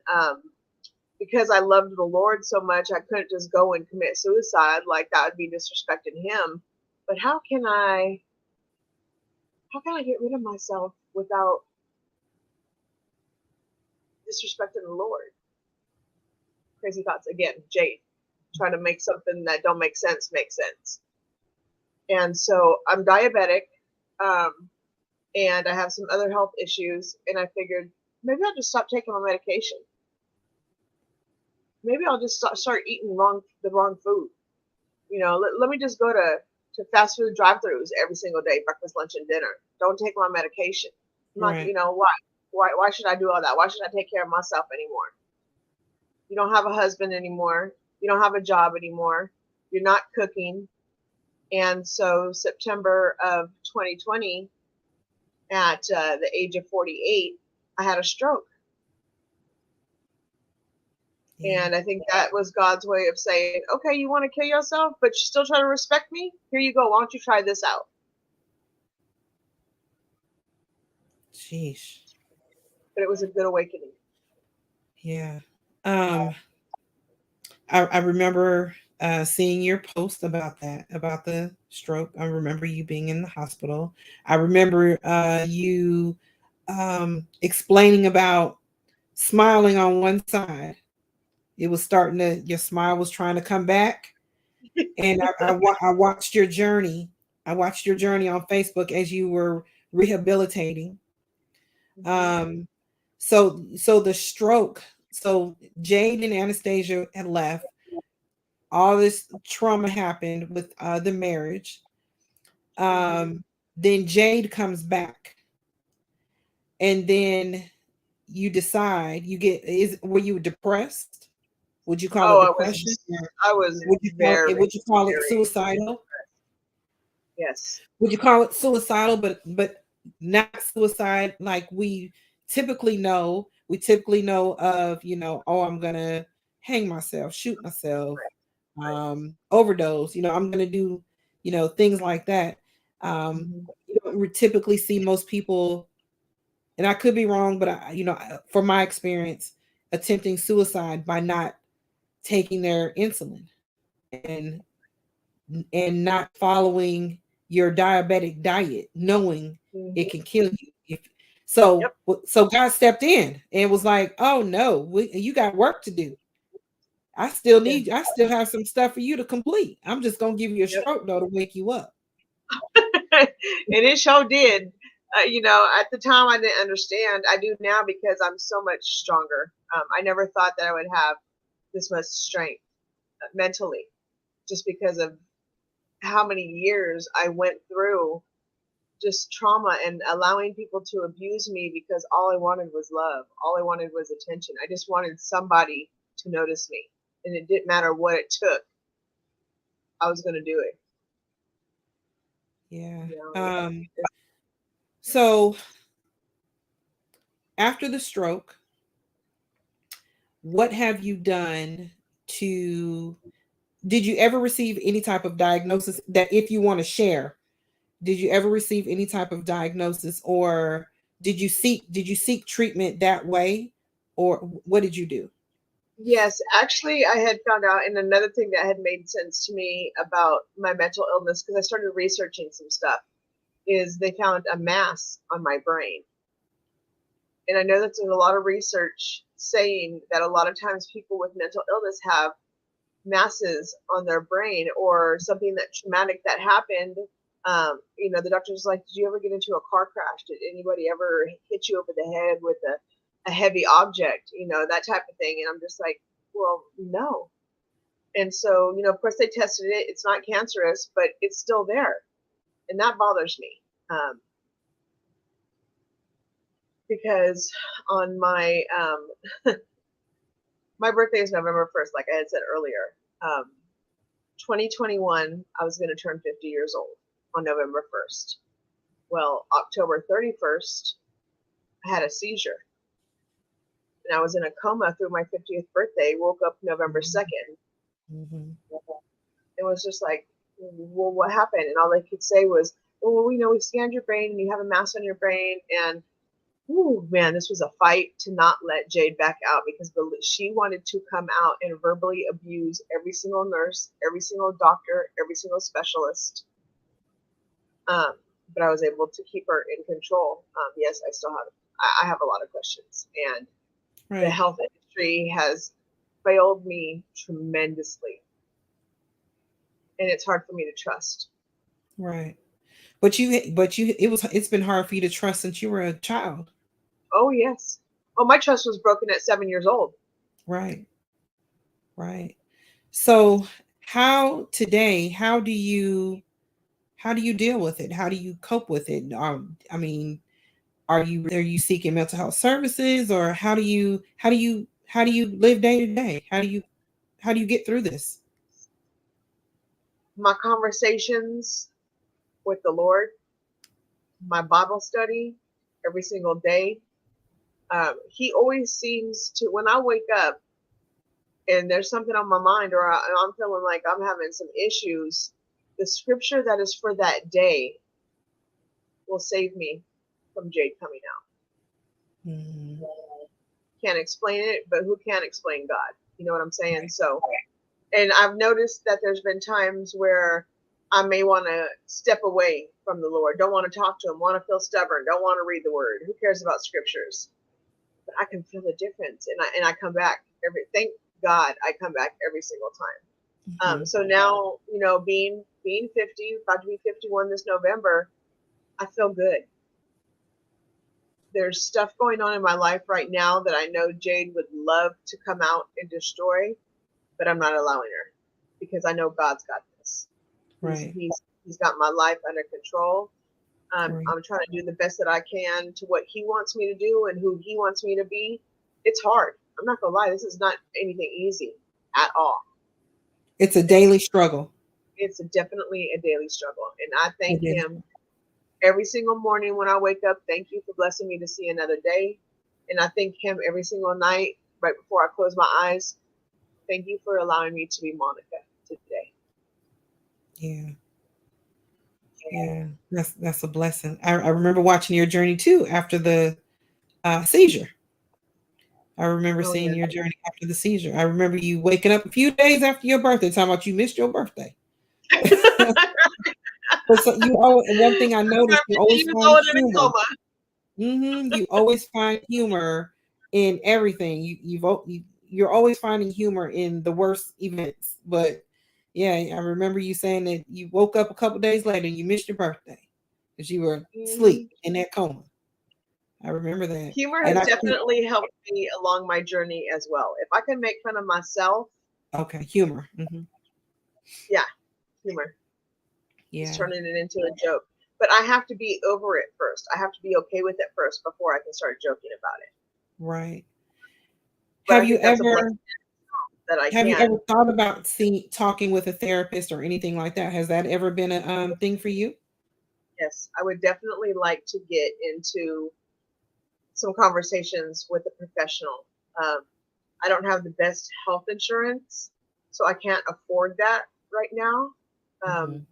Because I loved the Lord so much, I couldn't just go and commit suicide. Like, that would be disrespecting Him. But how can I get rid of myself without disrespecting the Lord? Crazy thoughts again. Jade, trying to make something that don't make sense make sense. And so I'm diabetic, and I have some other health issues, and I figured maybe I'll just stop taking my medication. Maybe I'll just start eating the wrong food. Let me just go to fast food drive-thrus every single day, breakfast, lunch, and dinner. Don't take my medication. I'm not, Right. why should I do all that? Why should I take care of myself anymore? You don't have a husband anymore. You don't have a job anymore. You're not cooking. And so September of 2020, at the age of 48, I had a stroke. Yeah. And I think that was God's way of saying, okay, you want to kill yourself, but you still try to respect me? Here you go. Why don't you try this out? Sheesh. But it was a good awakening. Yeah. Um, I remember seeing your post about that, about the stroke. I remember you being in the hospital. I remember you explaining about smiling on one side. It was starting to, your smile was trying to come back. And I watched your journey. I watched your journey on Facebook as you were rehabilitating. Mm-hmm. Um, so the stroke, so Jade and Anastasia had left. All this trauma happened with the marriage. Mm-hmm. Then Jade comes back, and then you decide you get, is were you depressed? Would you call it Oh, depression? Or I was very, would you call it very, suicidal? yes. Would you call it suicidal, but not suicide like we typically know? We typically know of, oh, I'm gonna hang myself, shoot myself, Right, right. overdose. I'm gonna do, things like that. Mm-hmm. You don't typically see most people, and I could be wrong, but from my experience, attempting suicide by not taking their insulin and not following your diabetic diet, knowing it Mm-hmm. can kill you. If so, Yep. so God stepped in and was like, "Oh no, you got work to do. Yeah. I still have some stuff for you to complete. I'm just gonna give you a Yep. stroke though to wake you up." And it sure did. At the time I didn't understand. I do now because I'm so much stronger. I never thought that I would have this much strength mentally, just because of how many years I went through just trauma and allowing people to abuse me because all I wanted was love. All I wanted was attention. I just wanted somebody to notice me. And it didn't matter what it took. I was going to do it. Yeah. You know, So after the stroke, what have you done to? Did you ever receive any type of diagnosis that, if you want to share, did you ever receive any type of diagnosis, or did you seek treatment that way, or what did you do? yes, actually, I had found out, and another thing that had made sense to me about my mental illness, because I started researching some stuff, is they found a mass on my brain. And I know that there's a lot of research saying that a lot of times people with mental illness have masses on their brain or something that traumatic that happened. The doctor's like, did you ever get into a car crash? Did anybody ever hit you over the head with a heavy object? That type of thing. And I'm just like, well, no. And so, of course they tested it. It's not cancerous, but it's still there. And that bothers me. Because on my birthday is November 1st, like I had said earlier. 2021, I was going to turn 50 years old on November 1st. Well, October 31st, I had a seizure. And I was in a coma through my 50th birthday, woke up November 2nd. Mm-hmm. It was just like, well, what happened? And all they could say was, oh, well, we scanned your brain and you have a mass on your brain. And ooh, man, this was a fight to not let Jade back out because she wanted to come out and verbally abuse every single nurse, every single doctor, every single specialist. But I was able to keep her in control. Yes, I have a lot of questions, and the health industry has failed me tremendously, and it's hard for me to trust. Right. It's been hard for you to trust since you were a child. Oh yes. Oh, my trust was broken at 7 years old. Right. Right. So how do you deal with it? How do you cope with it? I mean, are you seeking mental health services, or how do you live day to day? How do you get through this? My conversations with the Lord, my Bible study every single day. He always seems to, when I wake up and there's something on my mind, or I'm feeling like I'm having some issues, the scripture that is for that day will save me from Jade coming out. Mm-hmm. Can't explain it, but who can explain God? You know what I'm saying? So, and I've noticed that there's been times where I may want to step away from the Lord, don't want to talk to him, want to feel stubborn, don't want to read the word. Who cares about scriptures? But I can feel the difference, and I come back thank God I come back every single time. Mm-hmm. So now, being 50, about to be 51 this November, I feel good. There's stuff going on in my life right now that I know Jade would love to come out and destroy, but I'm not allowing her because I know God's got this. Right. He's got my life under control. Right. I'm trying to do the best that I can to what he wants me to do and who he wants me to be. It's hard. I'm not gonna lie. This is not anything easy at all. It's a daily struggle. It's definitely a daily struggle, and I thank him every single morning when I wake up. Thank you for blessing me to see another day, and I thank him every single night right before I close my eyes. Thank you for allowing me to be Monica today. Yeah. Yeah, that's a blessing. I remember watching your journey too after the seizure. I remember seeing your journey after the seizure. I remember you waking up a few days after your birthday, talking about you missed your birthday. So one thing I noticed, you always find humor. Mm-hmm. You always find humor in everything. You're always finding humor in the worst events. But yeah, I remember you saying that you woke up a couple days later and you missed your birthday because you were asleep in that coma. I remember that. Humor has definitely helped me along my journey as well. If I can make fun of myself. Okay, humor. Mm-hmm. Yeah, humor. Yeah. Just turning it into a joke. But I have to be over it first. I have to be okay with it first before I can start joking about it. Right. But have you ever thought about talking with a therapist or anything like that? Has that ever been a thing for you? Yes, I would definitely like to get into some conversations with a professional. I don't have the best health insurance, so I can't afford that right now. And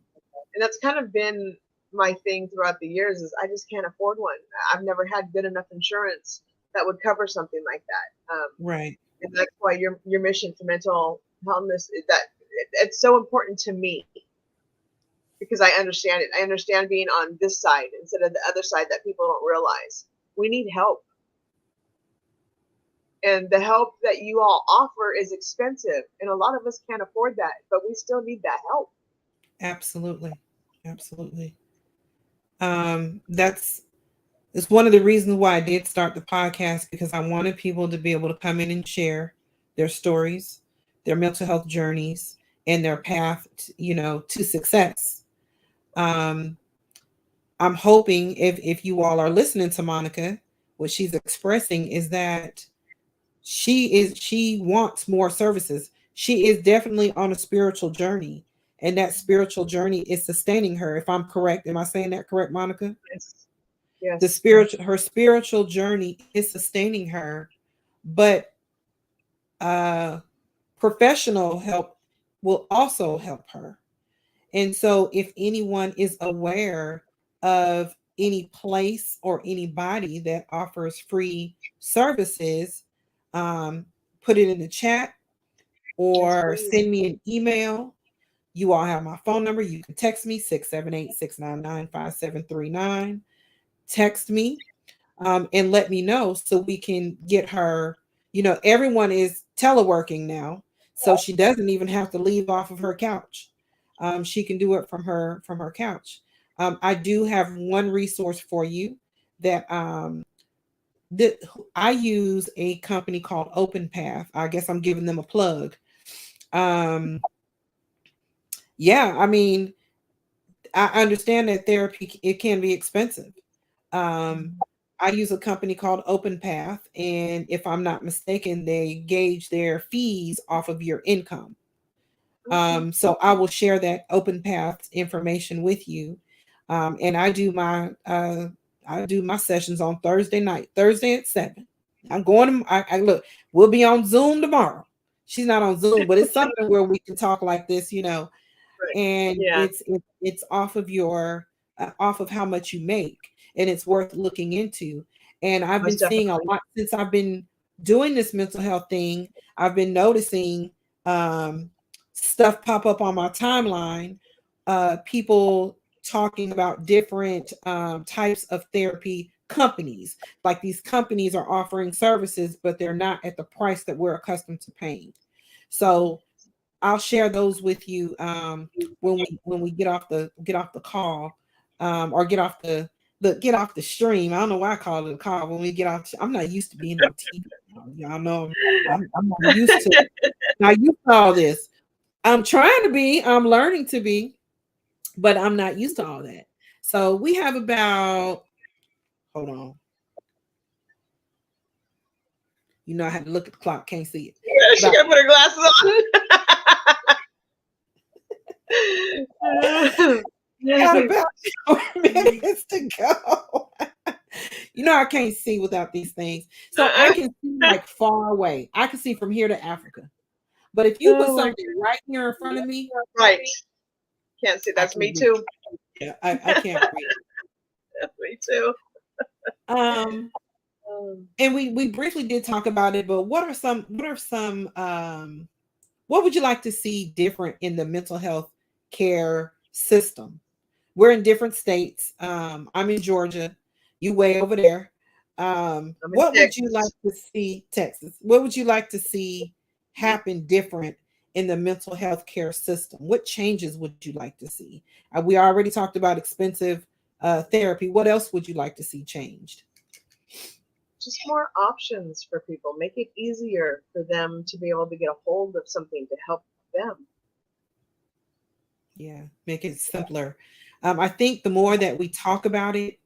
that's kind of been my thing throughout the years is I just can't afford one. I've never had good enough insurance that would cover something like that. Right. And that's why your mission to mental wellness is that it's so important to me because I understand it. I understand being on this side instead of the other side that people don't realize. We need help. And the help that you all offer is expensive. And a lot of us can't afford that, but we still need that help. Absolutely. Absolutely. That's one of the reasons why I did start the podcast, because I wanted people to be able to come in and share their stories, their mental health journeys, and their path, to success. I'm hoping if you all are listening to Monica, what she's expressing is that she wants more services. She is definitely on a spiritual journey, and that spiritual journey is sustaining her. If I'm correct, am I saying that correct, Monica? Yes. The Yes. spiritual her spiritual journey is sustaining her, but uh professional help will also help her. And so, if anyone is aware of any place or anybody that offers free services, um, put it in the chat Yes, or please. send me an email. You all have my phone number. You can text me 678-699-5739. Text me, and let me know so we can get her. Everyone is teleworking now, so she doesn't even have to leave off of her couch. She can do it from her couch. I do have one resource for you that that I use a company called Open Path. I guess I'm giving them a plug. Um, yeah, I mean, I understand that therapy it can be expensive. Um, I use a company called Open Path, and if I'm not mistaken, they gauge their fees off of your income. Okay. So I will share that Open Path information with you. And I do my sessions on Thursday night, Thursday at 7. I'm going to I look, we'll be on Zoom tomorrow. She's not on Zoom, but it's something where we can talk like this. Right. And Yeah. it's off of your off of how much you make, and it's worth looking into. And I've been Most seeing a definitely. lot since I've been doing this mental health thing. I've been noticing um, stuff pop up on my timeline, people talking about different types of therapy companies. Like, these companies are offering services, but they're not at the price that we're accustomed to paying. So I'll share those with you when we get off the call, or get off the stream. I don't know why I call it a call. When we get off, I'm not used to being on TV. Y'all know I'm not used to all this. I'm trying to be. I'm learning to be, but I'm not used to all that. So we have about. Hold on. I had to look at the clock. Can't see it. Yeah, she About gotta put her glasses on. we got about 4 minutes to go. I can't see without these things. So I can see like far away. I can see from here to Africa. But if you put Oh my something right here in front of me, God. Right. Can't see. I That's can me read. too. Yeah, I can't read. Me too. Um, Um, and we briefly did talk about it, but what would you like to see different in the mental health care system? We're in different states. I'm in Georgia. You way over there. I'm in What would you like Texas. to see, Texas? What would you like to see happen different in the mental health care system? What changes would you like to see? We already talked about expensive therapy. What else would you like to see changed? Just more options for people. Make it easier for them to be able to get a hold of something to help them. Yeah, make it simpler. I think the more that we talk about it,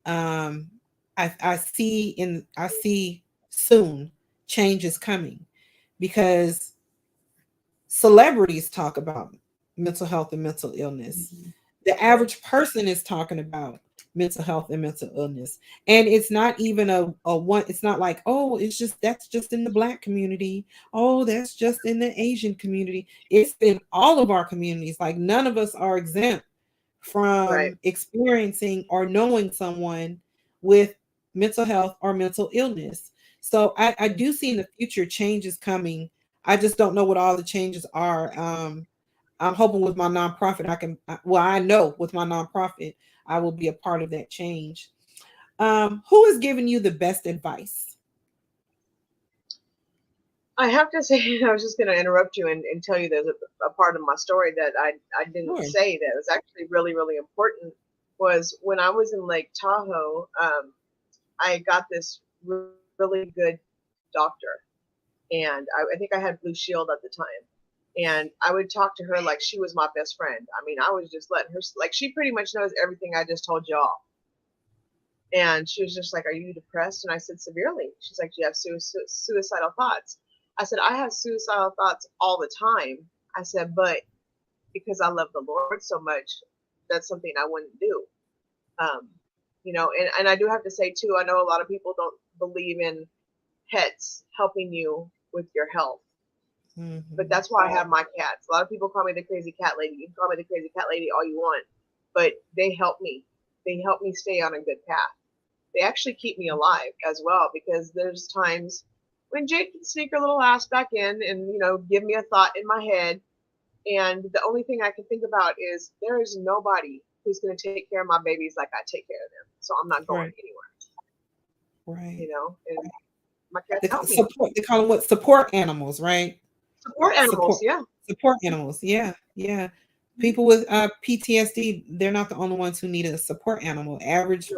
um, I see soon change is coming, because celebrities talk about mental health and mental illness. The Right. average person is talking about mental health and mental illness. And it's not even a one, it's not like, oh, that's just in the Black community. Oh, that's just in the Asian community. It's in all of our communities. Like, none of us are exempt Right. from experiencing or knowing someone with mental health or mental illness. So I do see in the future changes coming. I just don't know what all the changes are. I'm hoping with my nonprofit, well, I know with my nonprofit, I will be a part of that change. Who has given you the best advice? I have to say, I was just going to interrupt you and tell you there's a part of my story that I didn't Sure. say that was actually really, really important. Was when I was in Lake Tahoe, I got this really good doctor. And I think I had Blue Shield at the time. And I would talk to her like she was my best friend. I mean, I was just letting her, like, she pretty much knows everything I just told y'all. And she was just like, "Are you depressed?" And I said, "Severely." She's like, "Do you have suicidal thoughts?" I said, "I have suicidal thoughts all the time." I said, "But because I love the Lord so much, that's something I wouldn't do." Um, and I do have to say, too, I know a lot of people don't believe in pets helping you with your health. But that's why I have my cats. A lot of people call me the crazy cat lady. You can call me the crazy cat lady all you want, but they help me. They help me stay on a good path. They actually keep me alive as well, because there's times when Jake can sneak her little ass back in and give me a thought in my head, and the only thing I can think about is there is nobody who's going to take care of my babies like I take care of them. So I'm not going Right. anywhere. Right. And my cats help me. Support. They call them what? Support animals, right? Support animals, Support. yeah. Support animals. Yeah. Yeah. People with PTSD, they're not the only ones who need a support animal. Average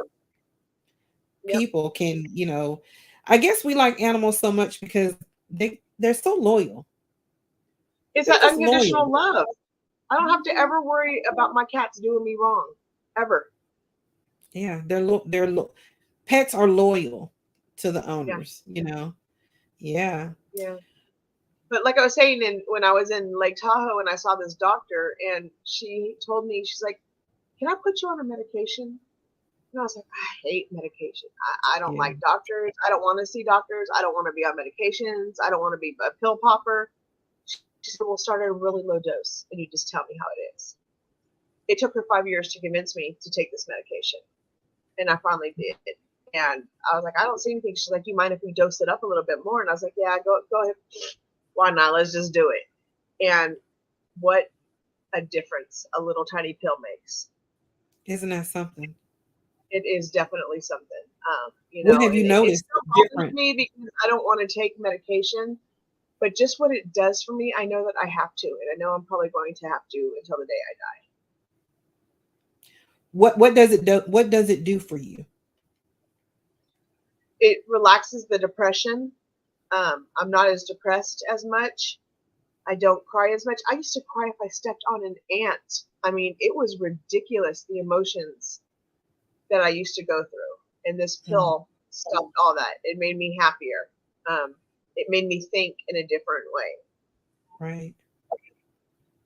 Yep. people can, I guess we like animals so much because they're so loyal. It's They're that just loyal. unconditional love. I don't have to ever worry about my cats doing me wrong, ever. Yeah, pets are loyal to the Yeah, owners. Yeah. yeah. But like I was saying, when I was in Lake Tahoe and I saw this doctor, and she told me, she's like, "Can I put you on a medication?" And I was like, "I hate medication. I don't Yeah. like doctors. I don't want to see doctors. I don't want to be on medications. I don't want to be a pill popper." She said, "We'll start at a really low dose, and you just tell me how it is." It took her 5 years to convince me to take this medication, and I finally did. And I was like, "I don't see anything." She's like, "Do you mind if we dose it up a little bit more?" And I was like, "Yeah, go ahead. Why not? Let's just do it." And what a difference a little tiny pill makes. Isn't that something? It is definitely something. What have you And it noticed still bothers different? me because I don't want to take medication, but just what it does for me, I know that I have to, and I know I'm probably going to have to until the day I die. What does it do? What does it do for you? It relaxes the depression. I'm not as depressed as much. I don't cry as much. I used to cry if I stepped on an ant. I mean, it was ridiculous, the emotions that I used to go through. And this Mm, pill stopped all that. It made me happier. Um, it made me think in a different way. right.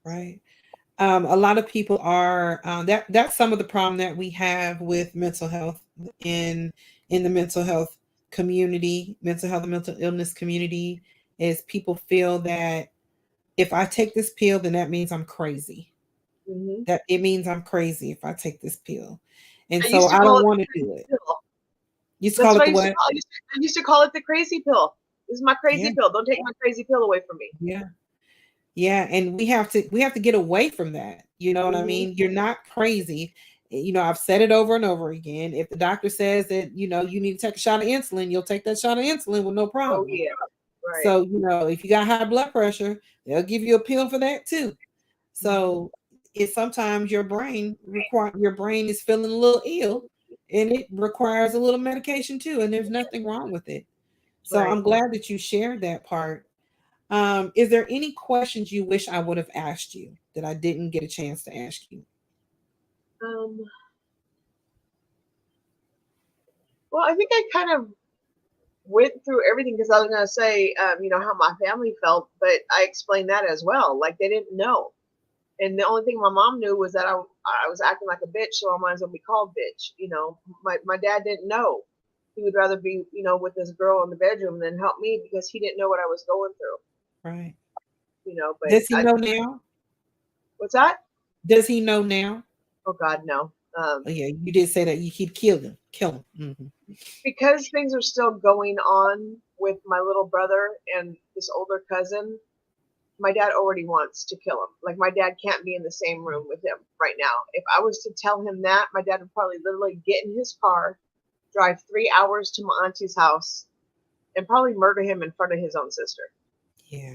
Right. A lot of people are that's some of the problem that we have with mental health in in the mental health community, mental health and mental illness community, is people feel that if I take this pill, then that means I'm crazy. Hmm. That it means I'm crazy if I take this pill. And I so used to I call don't it want the to do crazy it. pill. You just call That's it what I the used to what? call it. I used to call it the crazy pill. This is my Yeah. crazy pill. Don't take my crazy pill away from me. Yeah. Yeah, and we have to get away from that. You know what I Hmm. mean? You're not crazy. I've said it over and over again. If the doctor says that, you need to take a shot of insulin, you'll take that shot of insulin with no Oh problem. yeah, right, So, if you got high blood pressure, they'll give you a pill for that too. hmm, So, it's sometimes your brain is feeling a little ill and it requires a little medication too, and there's nothing wrong with it. So, right. I'm glad that you shared that part. Is there any questions you wish I would have asked you that I didn't get a chance to ask you? Um, well, I think I kind of went through everything because I was going to say, how my family felt, but I explained that as well. Like they didn't know. And the only thing my mom knew was that I was acting like a bitch, so I might as well be called bitch. My dad didn't know. He would rather be, with this girl in the bedroom than help me because he didn't know what I was going through. Right. But Does he know now? what's that? Does he know now? Oh God, no. Oh yeah, you did say that he'd kill him. Kill him. Because things are still going on with my little brother and this older cousin. My dad already wants to kill him. Like my dad can't be in the same room with him right now. If I was to tell him that, my dad would probably literally get in his car, drive 3 hours to my auntie's house, and probably murder him in front of his own sister. Yeah.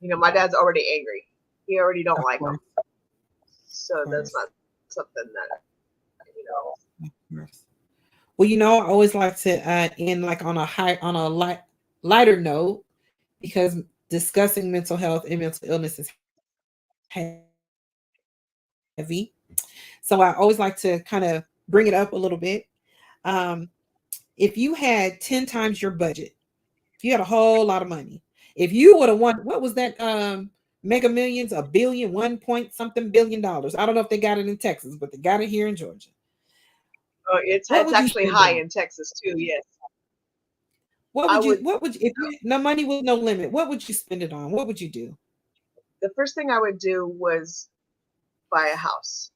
Yeah. My dad's already angry. He already don't Of like him. course. So Of that's course. not something that. Of course. Well, I always like to end like on a lighter note, because discussing mental health and mental illness is heavy. So I always like to kind of bring it up a little bit. Um, if you had 10 times your budget, if you had a whole lot of money, if you would have won, what was that? Mega Millions, a billion, 1 point something $1 billion. I don't know if they got it in Texas, but they got it here in Georgia. Oh, What would you it's spend it actually on? high in Texas too. Yes, I would. What would you, if you had no money was no limit, what would you spend it on? What would you do? The first thing I would do was buy a house,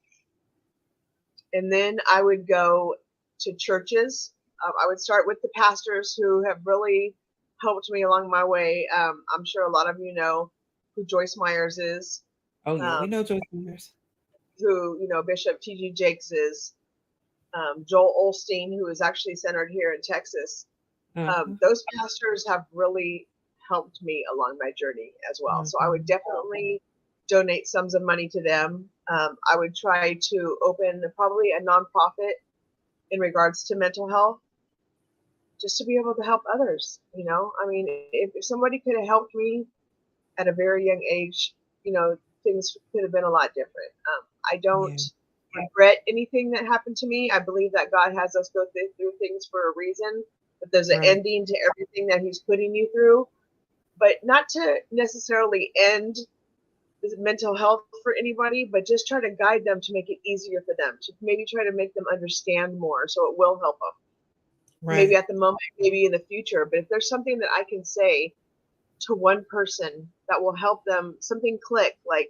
and then I would go to churches. I would start with the pastors who have really helped me along my way. I'm sure a lot of you know who Joyce Myers is, Oh yeah, we um, know Joyce Myers. who Bishop T.G. Jakes is, Joel Olstein, who is actually centered here in Texas. Uh-huh. Those pastors have really helped me along my journey as well. So I would Mhm. definitely donate sums of money to them. I would try to open probably a nonprofit in regards to mental health, just to be able to help others. I mean, if somebody could have helped me at a very young age, things could have been a lot different. I don't Yeah, regret anything that happened to me. I believe that God has us go through things for a reason, that there's an right. ending to everything that He's putting you through, but not to necessarily end mental health for anybody, but just try to guide them to make it easier for them, to maybe try to make them understand more so it will help them. Maybe Right. at the moment, maybe in the future, but if there's something that I can say to one person that will help them, something click, like,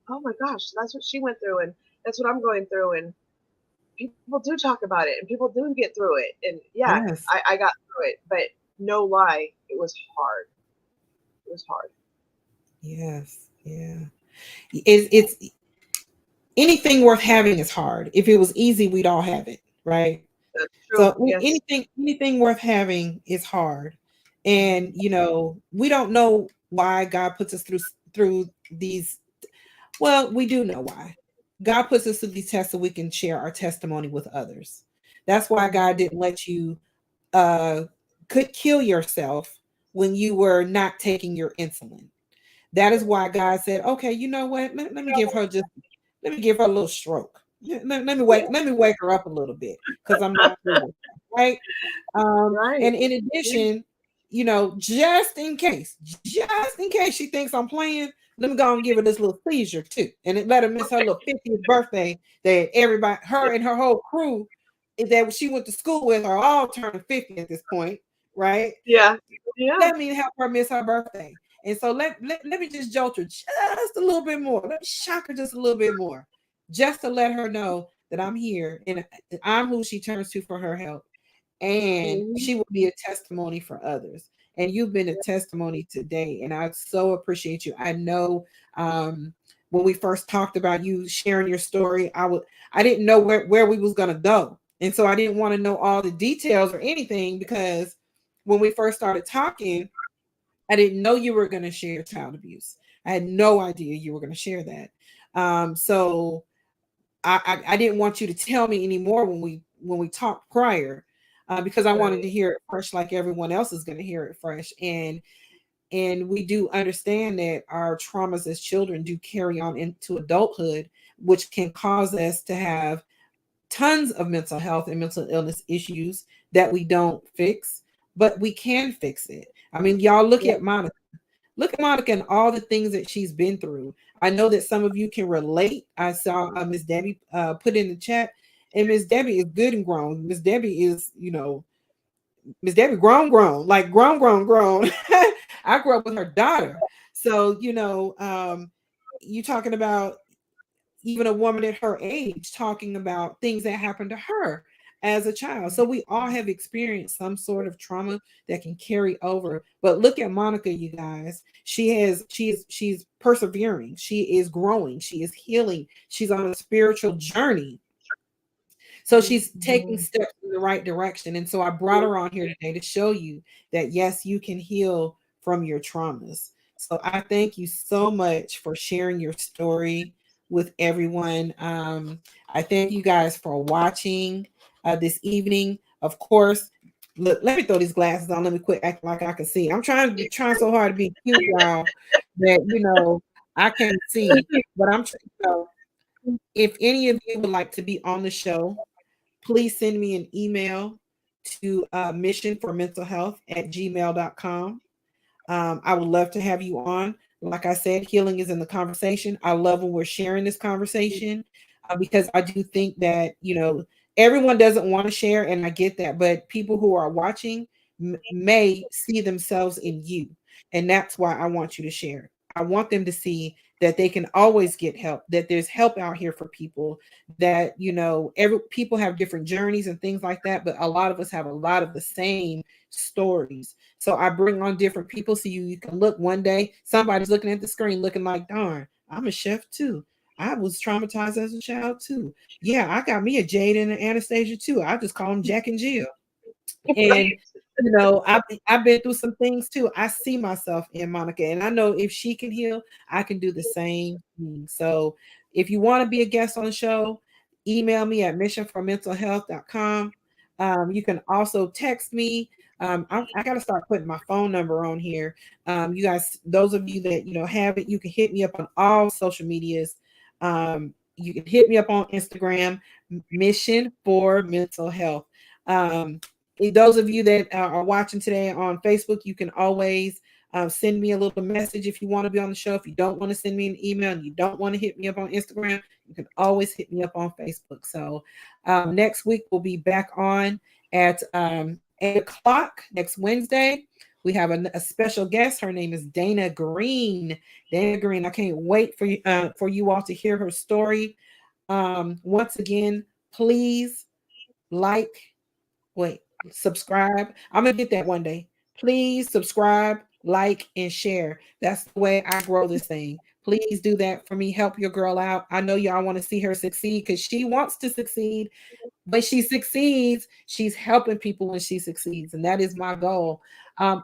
oh my gosh, that's what she went through, and that's what I'm going through, and people do talk about it, and people do get through it, and yeah, Yes. I got through it, but no lie, it was hard. It was hard. Yes. Yeah. It's anything worth having is hard. If it was easy, we'd all have it, right? That's true. So Yes. anything worth having is hard. And we don't know why God puts us through these. Well, we do know why. God puts us through these tests so we can share our testimony with others. That's why God Hmm. didn't let you uh could kill yourself when you were not taking your insulin. That is why God said, okay, you know what? Let me give her a little stroke. Let me wake her up a little bit because I'm not through with her, right? Right. And in Yeah. addition, just in case she thinks I'm playing, let me go and give her this little seizure too, and it let her miss her little 50th birthday that everybody, her and her whole crew that she went to school with are all turning 50 at this point, right? Yeah. Yeah. Let me help her miss her birthday. And so let me just jolt her just a little bit more. Let me shock her just a little bit more, just to let her know that I'm here and I'm who she turns to for her help. And Hmm. she will be a testimony for others. And you've been a testimony today. And I so appreciate you. I know when we first talked about you sharing your story, I didn't know where we was gonna go. And so I didn't want to know all the details or anything because when we first started talking, I didn't know you were going to share child abuse. I had no idea you were going to share that. So I didn't want you to tell me anymore when we talked prior, because I wanted Right. to hear it fresh, like everyone else is going to hear it fresh. And we do understand that our traumas as children do carry on into adulthood, which can cause us to have tons of mental health and mental illness issues that we don't fix, but we can fix it. I mean, y'all look Yeah. at Monica. Look at Monica and all the things that she's been through. I know that some of you can relate. I saw Miss Debbie put in the chat, and Miss Debbie is good and grown. Miss Debbie is, Miss Debbie grown, like grown. I grew up with her daughter. So, you talking about even a woman at her age talking about things that happened to her as a child. So we all have experienced some sort of trauma that can carry over. But look at Monica, you guys. She's persevering. She is growing. She is healing. She's on a spiritual journey. So she's taking Mhm. steps in the right direction. And so I brought her on here today to show you that yes, you can heal from your traumas. So I thank you so much for sharing your story with everyone. I thank you guys for watching this evening. Of course, Look, let me throw these glasses on. Let me quit acting like I can see. I'm trying so hard to be cute, y'all, that I can't see. But so if any of you would like to be on the show, please send me an email to missionformentalhealth@gmail.com. I would love to have you on. Like I said, healing is in the conversation. I love when we're sharing this conversation because I do think that, everyone doesn't want to share, and I get that, but people who are watching may see themselves in you. And that's why I want you to share. I want them to see that they can always get help, that there's help out here for people, that, every people have different journeys and things like that, but a lot of us have a lot of the same stories. So I bring on different people so you can look one day, somebody's looking at the screen looking like, darn, I'm a chef too. I was traumatized as a child too. Yeah, I got me a Jade and an Anastasia too. I just call them Jack and Jill. And Right. I've been through some things too. I see myself in Monica, and I know if she can heal, I can do the same thing. So if you want to be a guest on the show, email me at missionformentalhealth.com. You can also text me. I got to start putting my phone number on here. You guys, those of you that have it, you can hit me up on all social medias. You can hit me up on Instagram, Mission for Mental Health. Those of you that are watching today on Facebook, you can always send me a little message if you want to be on the show. If you don't want to send me an email and you don't want to hit me up on Instagram, you can always hit me up on Facebook. So next week we'll be back on at 8 o'clock next Wednesday. We have a special guest. Her name is Dana Green. Dana Green. I can't wait for you all to hear her story. Once again, please like, wait, subscribe. I'm gonna get that one day. Please subscribe, like, and share. That's the way I grow this thing. Please do that for me. Help your girl out. I know y'all want to see her succeed because she wants to succeed. When she succeeds, she's helping people when she succeeds, and that is my goal.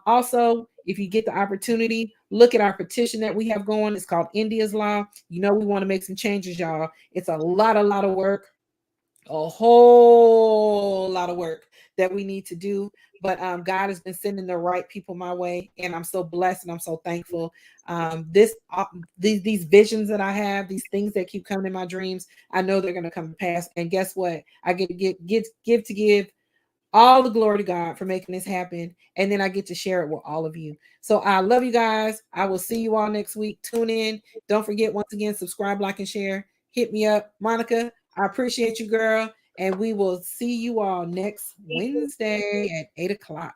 Also, if you get the opportunity, look at our petition that we have going. It's called India's Law. We want to make some changes, y'all. It's a lot of work, a whole lot of work that we need to do. But God has been sending the right people my way, and I'm so blessed and I'm so thankful. These visions that I have, these things that keep coming in my dreams, I know they're going to come to pass. And guess what? I get to give all the glory to God for making this happen, and then I get to share it with all of you. So I love you guys. I will see you all next week. Tune in. Don't forget, once again, subscribe, like, and share. Hit me up, Monica. I appreciate you, girl. And we will see you all next Wednesday at 8 o'clock.